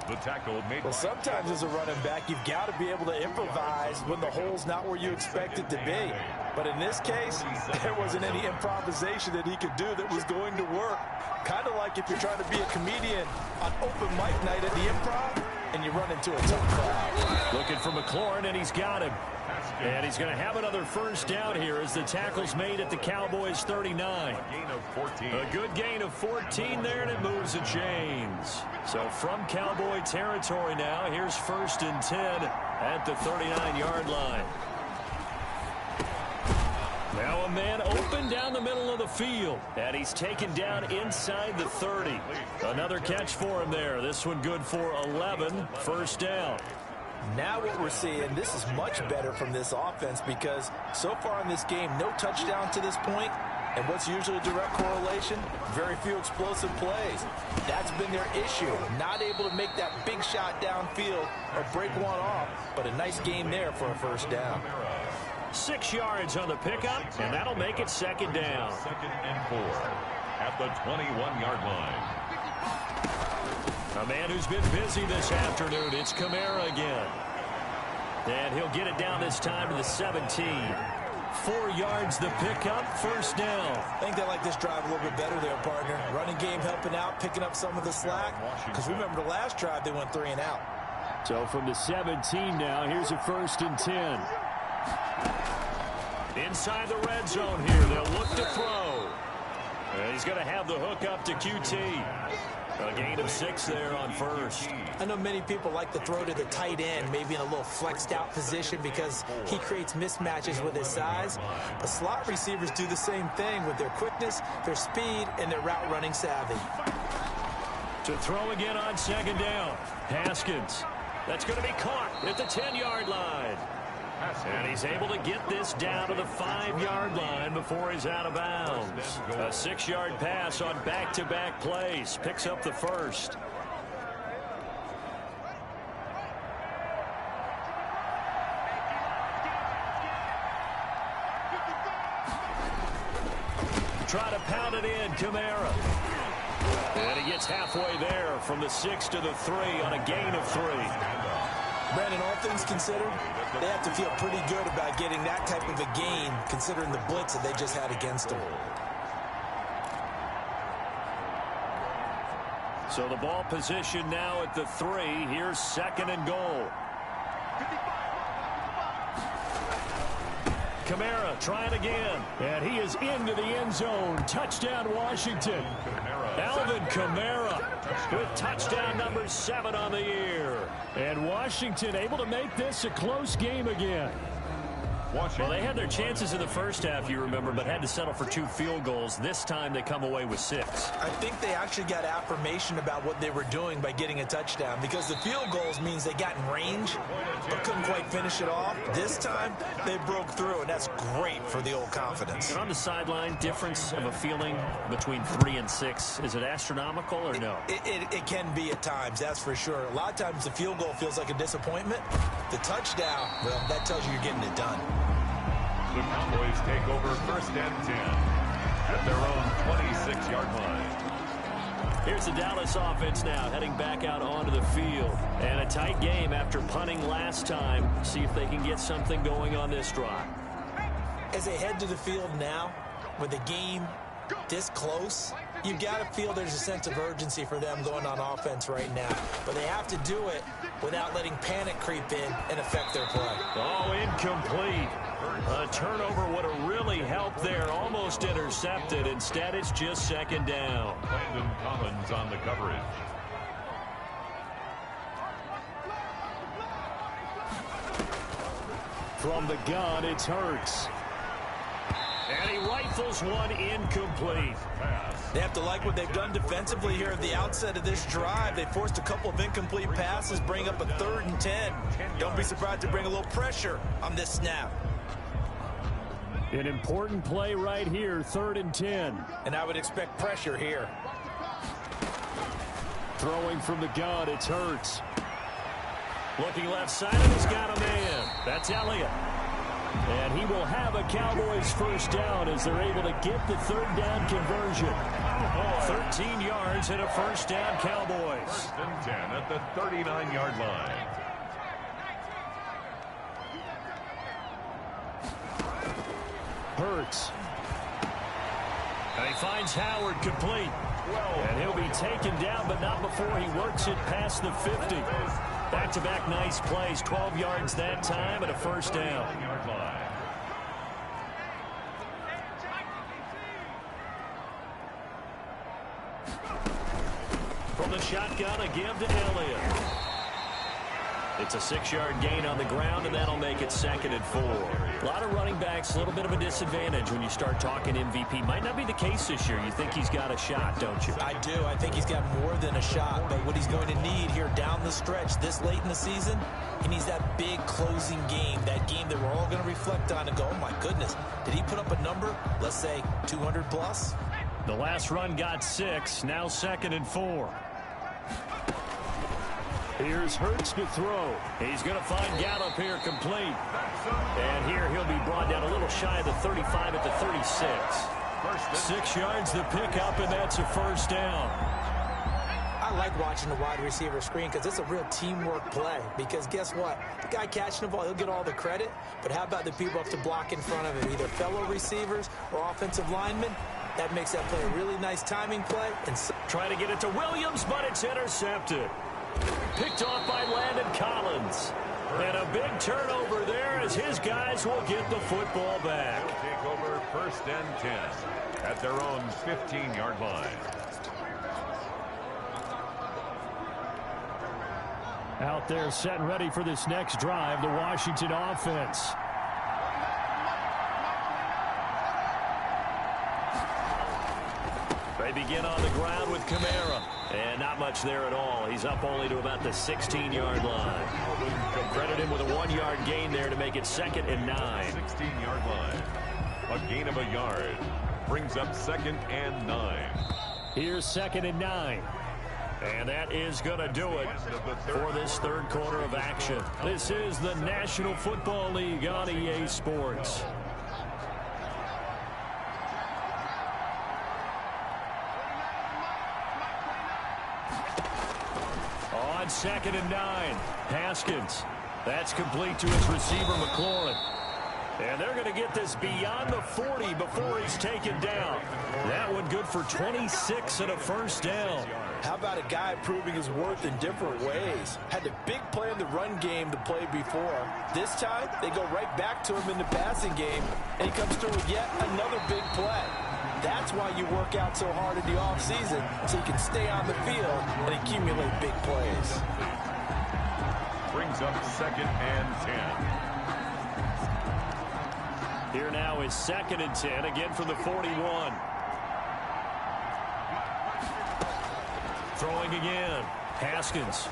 The tackle made. Well, sometimes as a running back, you've got to be able to improvise when the hole's not where you expect it to be. But in this case, there wasn't any improvisation that he could do that was going to work. Kind of like if you're trying to be a comedian on open mic night at the Improv and you run into a tough crowd. Looking for McLaurin, and he's got him. And he's going to have another first down here as the tackle's made at the Cowboys' 39. A gain of 14. A good gain of 14 there, and it moves the chains. So from Cowboy territory now, here's 1st and 10 at the 39-yard line. Now a man open down the middle of the field, and he's taken down inside the 30. Another catch for him there. This one good for 11, first down. Now what we're seeing, this is much better from this offense because so far in this game, no touchdown to this point. And what's usually a direct correlation? Very few explosive plays. That's been their issue. Not able to make that big shot downfield or break one off, but a nice game there for a first down. 6 yards on the pickup, and that'll make it 2nd down. 2nd and 4 at the 21-yard line. A man who's been busy this afternoon. It's Kamara again. And he'll get it down this time to the 17. 4 yards the pickup, first down. I think they like this drive a little bit better there, partner. Running game helping out, picking up some of the slack. Because remember the last drive, they went 3 and out. So from the 17 now, here's a 1st and 10. Inside the red zone here, they'll look to throw. And he's going to have the hook up to QT. A gain of 6 there on first. I know many people like to throw to the tight end, maybe in a little flexed out position because he creates mismatches with his size. But slot receivers do the same thing with their quickness, their speed, and their route running savvy. To throw again on 2nd down. Haskins. That's going to be caught at the 10-yard line. And he's able to get this down to the 5-yard line before he's out of bounds. A 6-yard pass on back-to-back plays. Picks up the first. Try to pound it in, Kamara. And he gets halfway there from the 6 to the 3 on a gain of 3. Brandon, all things considered, they have to feel pretty good about getting that type of a gain considering the blitz that they just had against them. So the ball position now at the 3. Here's 2nd and goal. Kamara trying again. And he is into the end zone. Touchdown, Washington. Alvin Kamara with touchdown number 7 on the year. And Washington able to make this a close game again. Well, they had their chances in the first half, you remember, but had to settle for 2 field goals. This time they come away with 6. I think they actually got affirmation about what they were doing by getting a touchdown because the field goals means they got in range but couldn't quite finish it off. This time they broke through, and that's great for the old confidence. And on the sideline, difference of a feeling between 3 and 6, is it astronomical or no? It can be at times, that's for sure. A lot of times the field goal feels like a disappointment. The touchdown, well, that tells you you're getting it done. The the Cowboys take over 1st and 10 at their own 26-yard line. Here's the Dallas offense now heading back out onto the field. And a tight game after punting last time. See if they can get something going on this drive. As they head to the field now, with the game this close, you've got to feel there's a sense of urgency for them going on offense right now. But they have to do it without letting panic creep in and affect their play. Oh, incomplete. A turnover would have really helped there. Almost intercepted. Instead, it's just 2nd down. Landon Collins on the coverage. From the gun, it's Hurts. And he rifles one incomplete. They have to like what they've done defensively here at the outset of this drive. They forced a couple of incomplete passes, bring up a 3rd and 10. Don't be surprised to bring a little pressure on this snap. An important play right here, 3rd and 10. And I would expect pressure here. Throwing from the gun, it's Hurts. Looking left side, and he's got a man. That's Elliott. And he will have a Cowboys 1st down as they're able to get the 3rd down conversion. 13 yards and a 1st down, Cowboys. 1st and 10 at the 39-yard line. Hurts. And he finds Howard complete. And he'll be taken down, but not before he works it past the 50. Back-to-back nice plays, 12 yards that time and a 1st down. From the shotgun, a give to Elliott. It's a 6-yard gain on the ground, and that'll make it 2nd and 4. A lot of running backs, a little bit of a disadvantage when you start talking MVP. Might not be the case this year. You think he's got a shot, don't you? I do. I think he's got more than a shot. But what he's going to need here down the stretch this late in the season, he needs that big closing game, that game that we're all going to reflect on and go, oh, my goodness, did he put up a number, let's say, 200 plus? The last run got 6, now 2nd and 4. Here's Hurts to throw. He's going to find Gallup here complete. And here he'll be brought down a little shy of the 35 at the 36. 6 yards the pickup, and that's a 1st down. I like watching the wide receiver screen because it's a real teamwork play. Because guess what? The guy catching the ball, he'll get all the credit. But how about the people up to block in front of him, either fellow receivers or offensive linemen? That makes that play a really nice timing play. And trying to get it to Williams, but it's intercepted. Picked off by Landon Collins. And a big turnover there as his guys will get the football back. Take over 1st and 10 at their own 15-yard line. Out there set and ready for this next drive, the Washington offense. They begin on the ground with Kamara. And not much there at all. He's up only to about the 16-yard line. Credit him with a 1-yard gain there to make it 2nd and 9. 16-yard line. A gain of a yard. Brings up 2nd and 9. Here's 2nd and 9. And that is going to do it for this 3rd quarter of action. This is the National Football League on EA Sports. On 2nd and 9, Haskins. That's complete to his receiver, McLaurin. And they're going to get this beyond the 40 before he's taken down. That one good for 26 and a 1st down. How about a guy proving his worth in different ways? Had a big play in the run game to play before. This time, they go right back to him in the passing game, and he comes through with yet another big play. That's why you work out so hard in the offseason, so you can stay on the field and accumulate big plays. Brings up 2nd and 10. Here now is 2nd and 10, again from the 41. Throwing again. Haskins.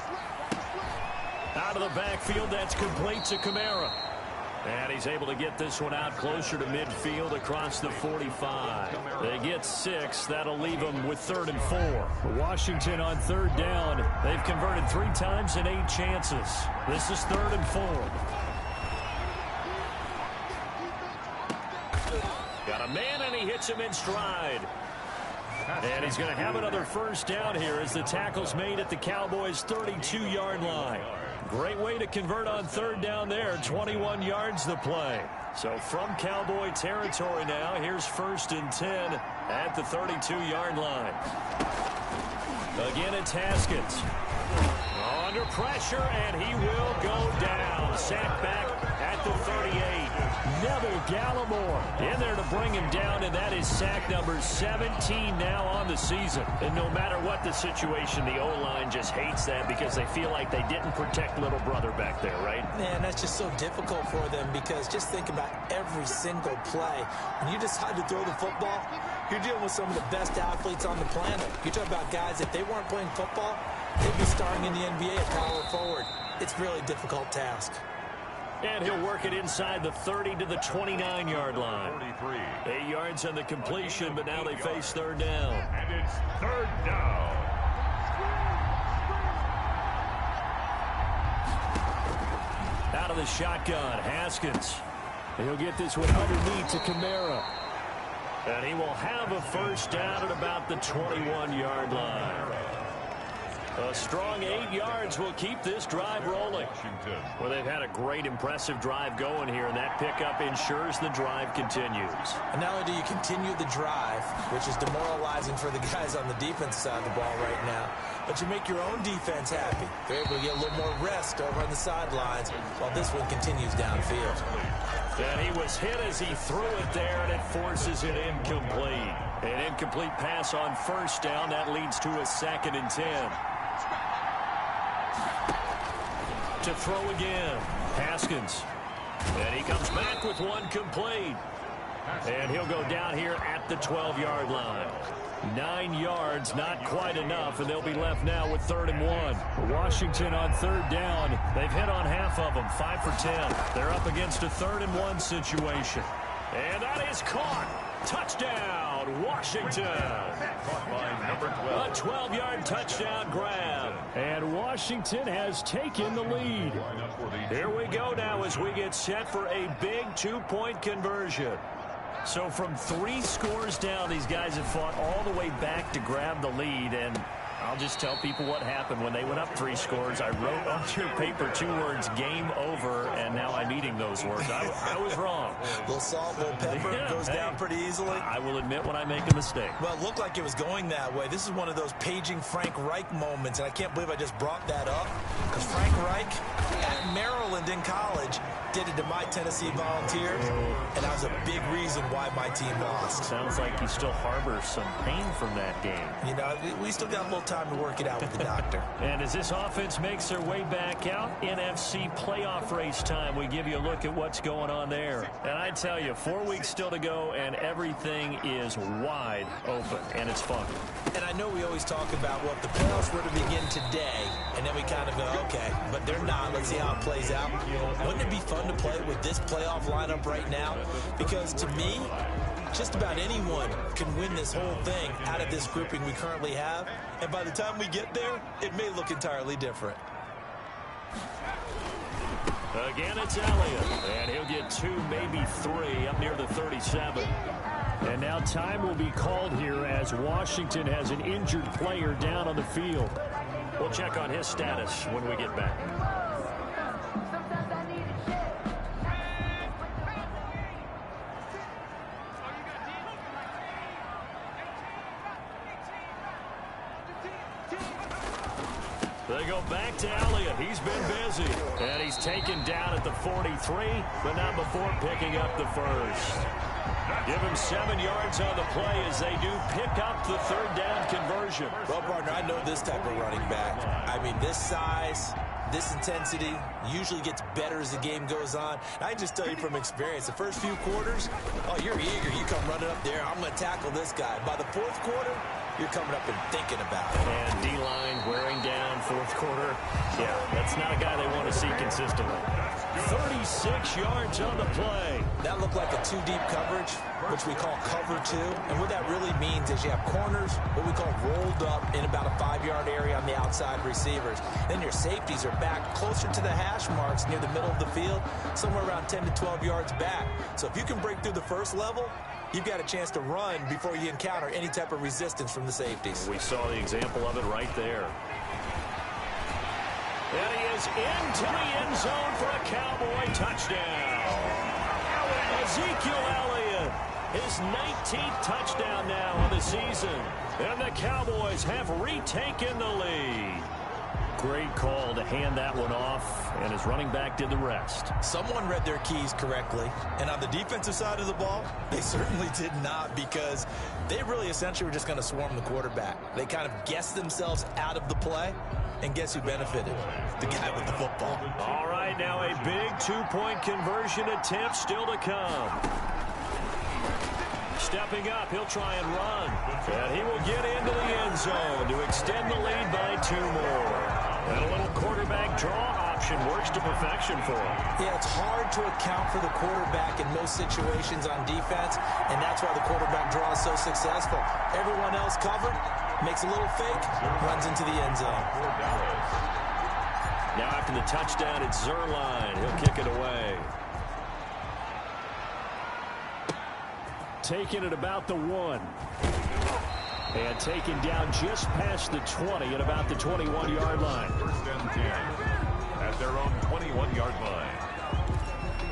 Out of the backfield, that's complete to Kamara. And he's able to get this one out closer to midfield across the 45. They get 6. That'll leave them with 3rd and 4. Washington on 3rd down. They've converted 3 times in 8 chances. This is 3rd and 4. he hits him in stride. And he's going to have another first down here as the tackle's made at the Cowboys' 32-yard line. Great way to convert on third down there. 21 yards the play. So from Cowboy territory now, here's 1st and 10 at the 32-yard line. Again, it's Haskins. Under pressure, and he will go down. Sacked back at the 38. Neville Gallimore in there to bring him down, and that is sack number 17 now on the season. And no matter what the situation, the O-line just hates that because they feel like they didn't protect little brother back there, right? Man, that's just so difficult for them because just think about every single play. When you decide to throw the football, you're dealing with some of the best athletes on the planet. You talk about guys, if they weren't playing football, they'd be starring in the NBA at power forward. It's a really difficult task. And he'll work it inside the 30 to the 29-yard line. 8 yards on the completion, but now they face third down. And it's third down. Out of the shotgun, Haskins. He'll get this one underneath to Kamara. And he will have a first down at about the 21-yard line. A strong 8 yards will keep this drive rolling. Well, they've had a great, impressive drive going here, and that pickup ensures the drive continues. And not only do you continue the drive, which is demoralizing for the guys on the defense side of the ball right now, but you make your own defense happy. They're able to get a little more rest over on the sidelines while this one continues downfield. And he was hit as he threw it there, and it forces it incomplete. An incomplete pass on first down. That leads to a 2nd and 10. To throw again, Haskins. And he comes back with one complete. And he'll go down here at the 12-yard line. 9 yards, not quite enough, and they'll be left now with 3rd and 1. Washington on third down. They've hit on half of them, 5 for 10. They're up against a 3rd and 1 situation. And that is caught. Touchdown, Washington. A 12-yard touchdown grab. And Washington has taken the lead. Here we go now as we get set for a big 2-point conversion. So from 3 scores down, these guys have fought all the way back to grab the lead, and I'll just tell people what happened when they went up 3 scores. I wrote on your paper 2 words, game over, and now I'm eating those words. I was wrong. A little salt, a little pepper, goes down pretty easily. I will admit when I make a mistake. Well, it looked like it was going that way. This is one of those paging Frank Reich moments, and I can't believe I just brought that up because Frank Reich at Maryland in college did it to my Tennessee Volunteers, and that was a big reason why my team lost. Sounds like you still harbor some pain from that game. You know, we still got a little time to work it out with the doctor. And as this offense makes their way back out, NFC playoff race time, we give you a look at what's going on there. And I tell you, 4 weeks still to go, and everything is wide open, and it's fun. And I know we always talk about, well, if the playoffs were to begin today, and then we kind of go, okay, but they're not. Let's see how it plays out. Wouldn't it be fun to play with this playoff lineup right now? Because to me, just about anyone can win this whole thing out of this grouping we currently have. And by the time we get there, it may look entirely different. Again, it's Elliott. And he'll get 2, maybe 3 up near the 37. And now time will be called here as Washington has an injured player down on the field. We'll check on his status when we get back. They go back to Elliott. He's been busy. And he's taken down at the 43, but not before picking up the first. Give him 7 yards on the play as they do pick up the 3rd down conversion. Well, partner, I know this type of running back. I mean, this size, this intensity usually gets better as the game goes on. I just tell you from experience, the first few quarters, oh, you're eager. You come running up there. I'm going to tackle this guy. By the 4th quarter, you're coming up and thinking about it. And D-line wearing down 4th quarter. Yeah, that's not a guy they want to see consistently. 36 yards on the play. That looked like a 2-deep coverage, which we call cover 2. And what that really means is you have corners, what we call rolled up in about a 5-yard area on the outside receivers. Then your safeties are back closer to the hash marks near the middle of the field, somewhere around 10 to 12 yards back. So if you can break through the first level, you've got a chance to run before you encounter any type of resistance from the safeties. We saw the example of it right there. And he is into the end zone for a Cowboy touchdown. Ezekiel Elliott, his 19th touchdown now on the season. And the Cowboys have retaken the lead. Great call to hand that one off, and his running back did the rest. Someone read their keys correctly, and on the defensive side of the ball, they certainly did not, because they really essentially were just going to swarm the quarterback. They kind of guessed themselves out of the play, and guess who benefited? The guy with the football. All right, now a big two-point conversion attempt still to come. Stepping up, he'll try and run. And he will get into the end zone to extend the lead by 2 more. And a little quarterback draw option works to perfection for him. Yeah, it's hard to account for the quarterback in most situations on defense, and that's why the quarterback draw is so successful. Everyone else covered, makes a little fake, runs into the end zone. Now after the touchdown, it's Zuerlein. He'll kick it away. Taking it about the 1. And taken down just past the 20 at about the 21-yard line. First and 10 at their own 21-yard line.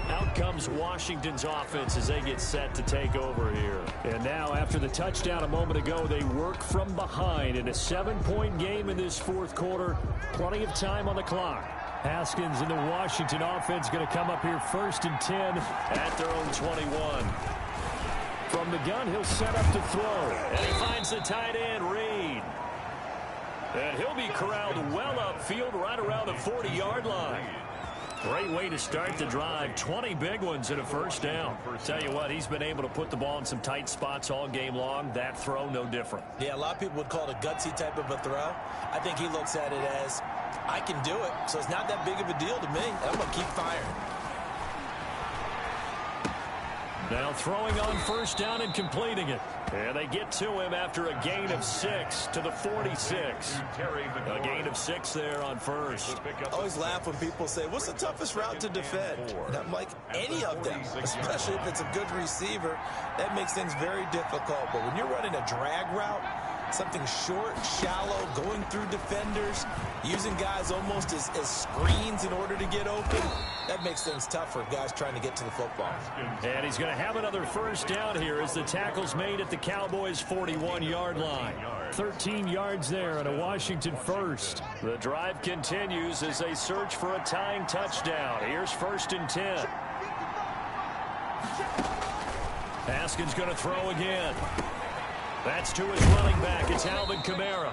Out comes Washington's offense as they get set to take over here. And now after the touchdown a moment ago, they work from behind in a 7-point game in this fourth quarter. Plenty of time on the clock. Haskins and the Washington offense going to come up here 1st and 10 at their own 21. From the gun, he'll set up to throw. And he finds the tight end, Reed. And he'll be corralled well upfield right around the 40-yard line. Great way to start the drive. 20 big ones and a first down. Tell you what, he's been able to put the ball in some tight spots all game long. That throw, no different. Yeah, a lot of people would call it a gutsy type of a throw. I think he looks at it as, I can do it, so it's not that big of a deal to me. I'm going to keep firing. Now throwing on first down and completing it. And they get to him after a gain of 6 to the 46. A gain of 6 there on first. I always laugh when people say, what's the toughest route to defend? And I'm like, any of them, especially if it's a good receiver. That makes things very difficult. But when you're running a drag route, something short, shallow, going through defenders, using guys almost as screens in order to get open, that makes things tough for guys trying to get to the football. And he's going to have another first down here as the tackle's made at the Cowboys' 41-yard line. 13 yards there and a Washington first. The drive continues as they search for a tying touchdown. Here's 1st and 10. Haskins going to throw again. That's to his running back. It's Alvin Kamara.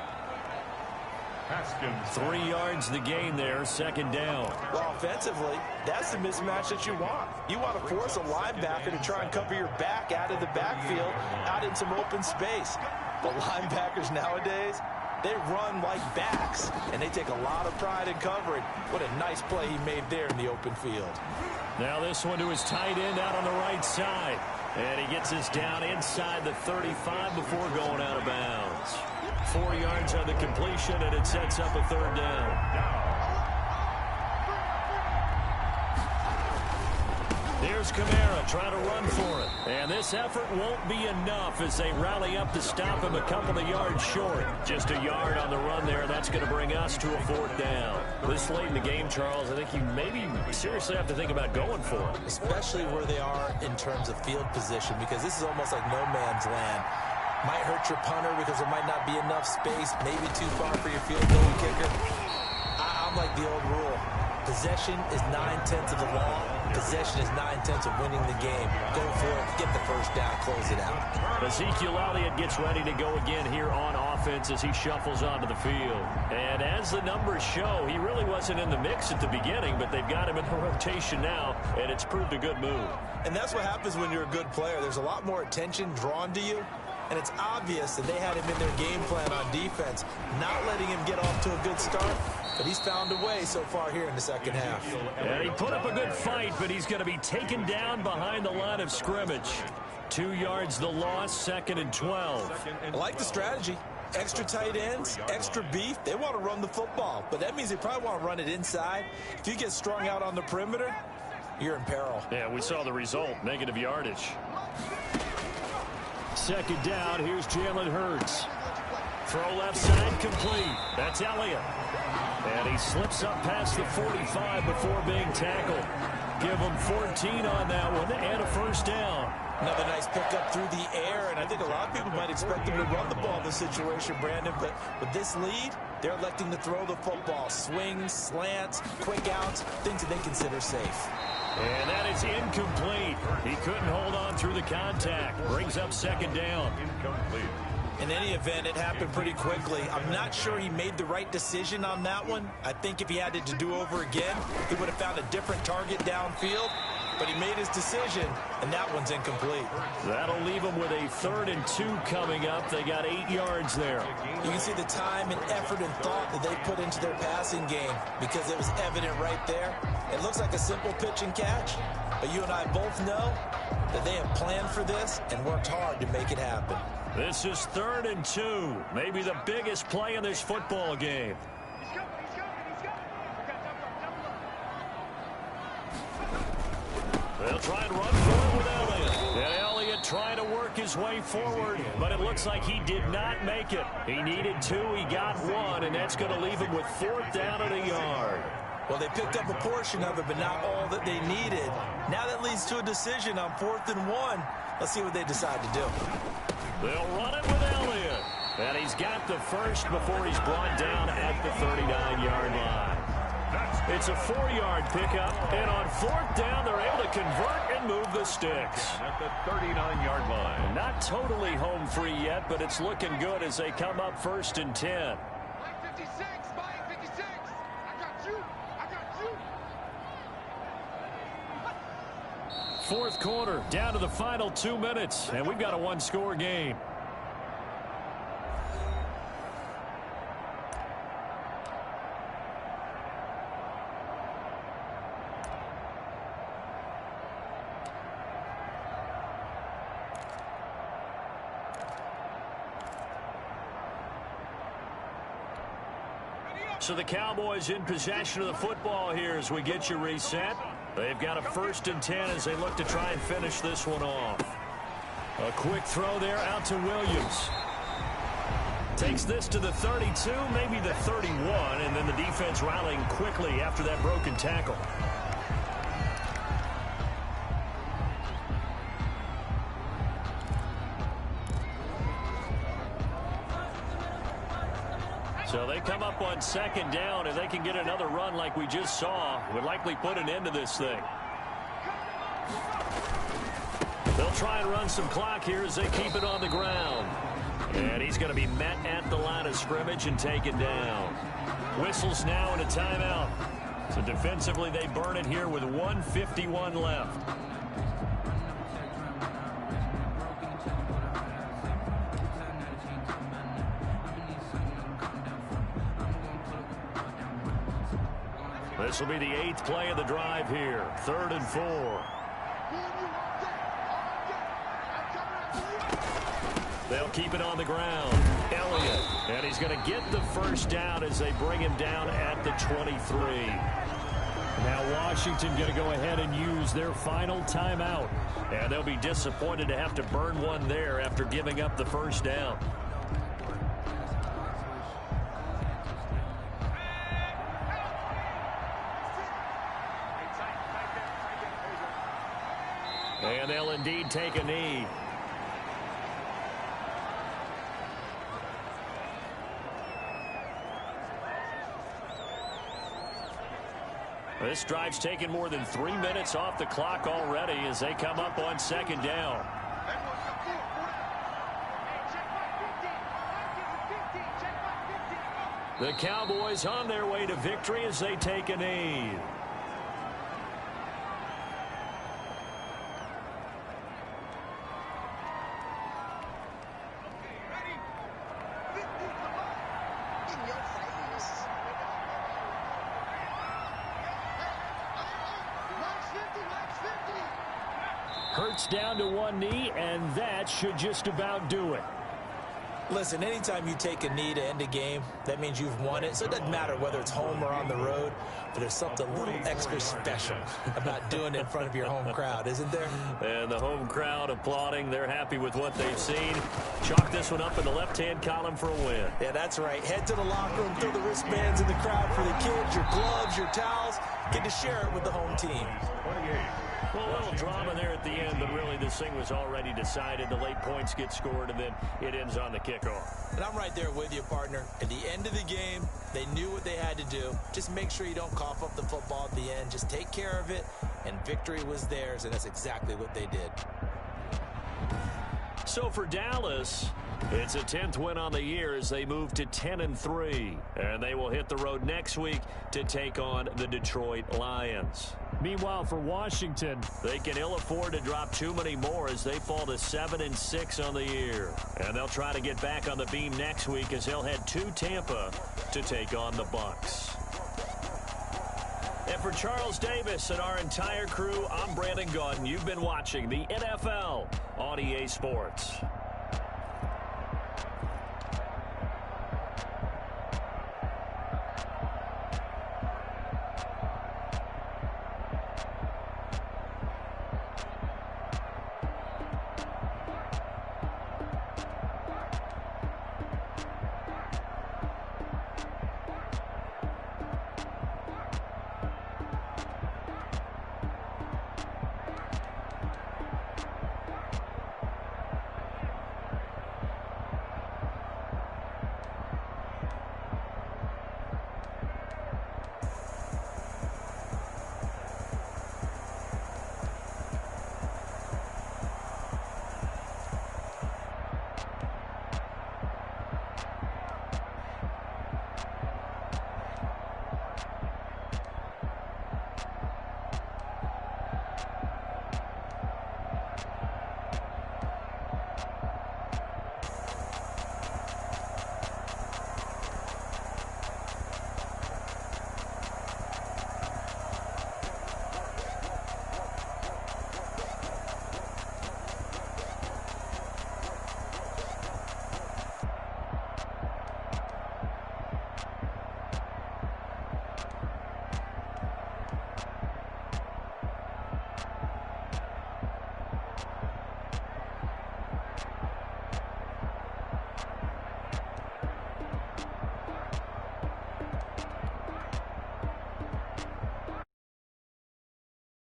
3 yards the gain there, 2nd down. Well, offensively, that's the mismatch that you want. You want to force a linebacker to try and cover your back out of the backfield, out in some open space. But linebackers nowadays, they run like backs, and they take a lot of pride in covering. What a nice play he made there in the open field. Now this one to his tight end out on the right side. And he gets us down inside the 35 before going out of bounds. 4 yards on the completion, and it sets up a 3rd down. Here's Kamara trying to run for it. And this effort won't be enough as they rally up to stop him a couple of yards short. Just a yard on the run there. That's going to bring us to a 4th down. This late in the game, Charles, I think you maybe seriously have to think about going for it. Especially where they are in terms of field position, because this is almost like no man's land. Might hurt your punter because there might not be enough space, maybe too far for your field goal kicker. I'm like the old rule. Possession is 9/10 of the law. Possession is 9/10 of winning the game. Go for it, get the first down, close it out. Ezekiel Elliott gets ready to go again here on offense as he shuffles onto the field. And as the numbers show, he really wasn't in the mix at the beginning, but they've got him in the rotation now, and it's proved a good move. And that's what happens when you're a good player. There's a lot more attention drawn to you. And it's obvious that they had him in their game plan on defense, not letting him get off to a good start. But he's found a way so far here in the second half. And he put up a good fight, but he's going to be taken down behind the line of scrimmage. 2 yards the loss, 2nd and 12. I like the strategy. Extra tight ends, extra beef. They want to run the football, but that means they probably want to run it inside. If you get strung out on the perimeter, you're in peril. Yeah, we saw the result, negative yardage. second down. Here's Jalen Hurts. Throw left side complete. That's Elliott. And he slips up past the 45 before being tackled. Give him 14 on that one and a first down. Another nice pickup through the air, and I think a lot of people might expect them to run the ball in this situation, Brandon, but with this lead, they're electing to throw the football. Swings, slants, quick outs, things that they consider safe. And that is incomplete. He couldn't hold on through the contact. Brings up second down. Incomplete. In any event, it happened pretty quickly. I'm not sure he made the right decision on that one. I think if he had it to do over again, he would have found a different target downfield. But he made his decision, and that one's incomplete. That'll leave them with a 3rd and 2 coming up. They got 8 yards there. You can see the time and effort and thought that they put into their passing game because it was evident right there. It looks like a simple pitch and catch, but you and I both know that they have planned for this and worked hard to make it happen. This is 3rd and 2, maybe the biggest play in this football game. They'll try and run for it with Elliott. And Elliott trying to work his way forward, but it looks like he did not make it. He needed 2, he got 1, and that's going to leave him with 4th down and a yard. Well, they picked up a portion of it, but not all that they needed. Now that leads to a decision on 4th and 1. Let's see what they decide to do. They'll run it with Elliott. And he's got the first before he's brought down at the 39-yard line. It's a 4-yard pickup, and on 4th down, they're able to convert and move the sticks. At the 39-yard line. Not totally home free yet, but it's looking good as they come up 1st and 10. 56, 56. I got you. I got you. 4th quarter, down to the final 2 minutes, and we've got a 1-score game. So the Cowboys in possession of the football here as we get you reset. They've got a 1st and 10 as they look to try and finish this one off. A quick throw there out to Williams. Takes this to the 32, maybe the 31, and then the defense rallying quickly after that broken tackle. So they come up on 2nd down, and they can get another run like we just saw. Would likely put an end to this thing. They'll try and run some clock here as they keep it on the ground. And he's going to be met at the line of scrimmage and taken down. Whistles now and a timeout. So defensively they burn it here with 1:51 left. This will be the 8th play of the drive here. 3rd and 4. They'll keep it on the ground. Elliott. And he's going to get the first down as they bring him down at the 23. Now Washington going to go ahead and use their final timeout. And they'll be disappointed to have to burn one there after giving up the first down. And they'll indeed take a knee. This drive's taken more than 3 minutes off the clock already as they come up on 2nd down. The Cowboys on their way to victory as they take a knee. Hurts down to one knee, and that should just about do it. Listen, anytime you take a knee to end a game, that means you've won it. So it doesn't matter whether it's home or on the road, but there's something a little extra special about doing it in front of your home crowd, isn't there? And the home crowd applauding. They're happy with what they've seen. Chalk this one up in the left-hand column for a win. Yeah, that's right. Head to the locker room, throw the wristbands in the crowd for the kids, your gloves, your towels. Get to share it with the home team. Well, a little drama there at the end, but really this thing was already decided. The late points get scored, and then it ends on the kickoff. And I'm right there with you, partner. At the end of the game, they knew what they had to do. Just make sure you don't cough up the football at the end. Just take care of it, and victory was theirs, and that's exactly what they did. So for Dallas, it's a 10th win on the year as they move to 10-3. And they will hit the road next week to take on the Detroit Lions. Meanwhile, for Washington, they can ill afford to drop too many more as they fall to 7-6 on the year. And they'll try to get back on the beam next week as they'll head to Tampa to take on the Bucs. And for Charles Davis and our entire crew, I'm Brandon Gaudin. You've been watching the NFL on EA Sports.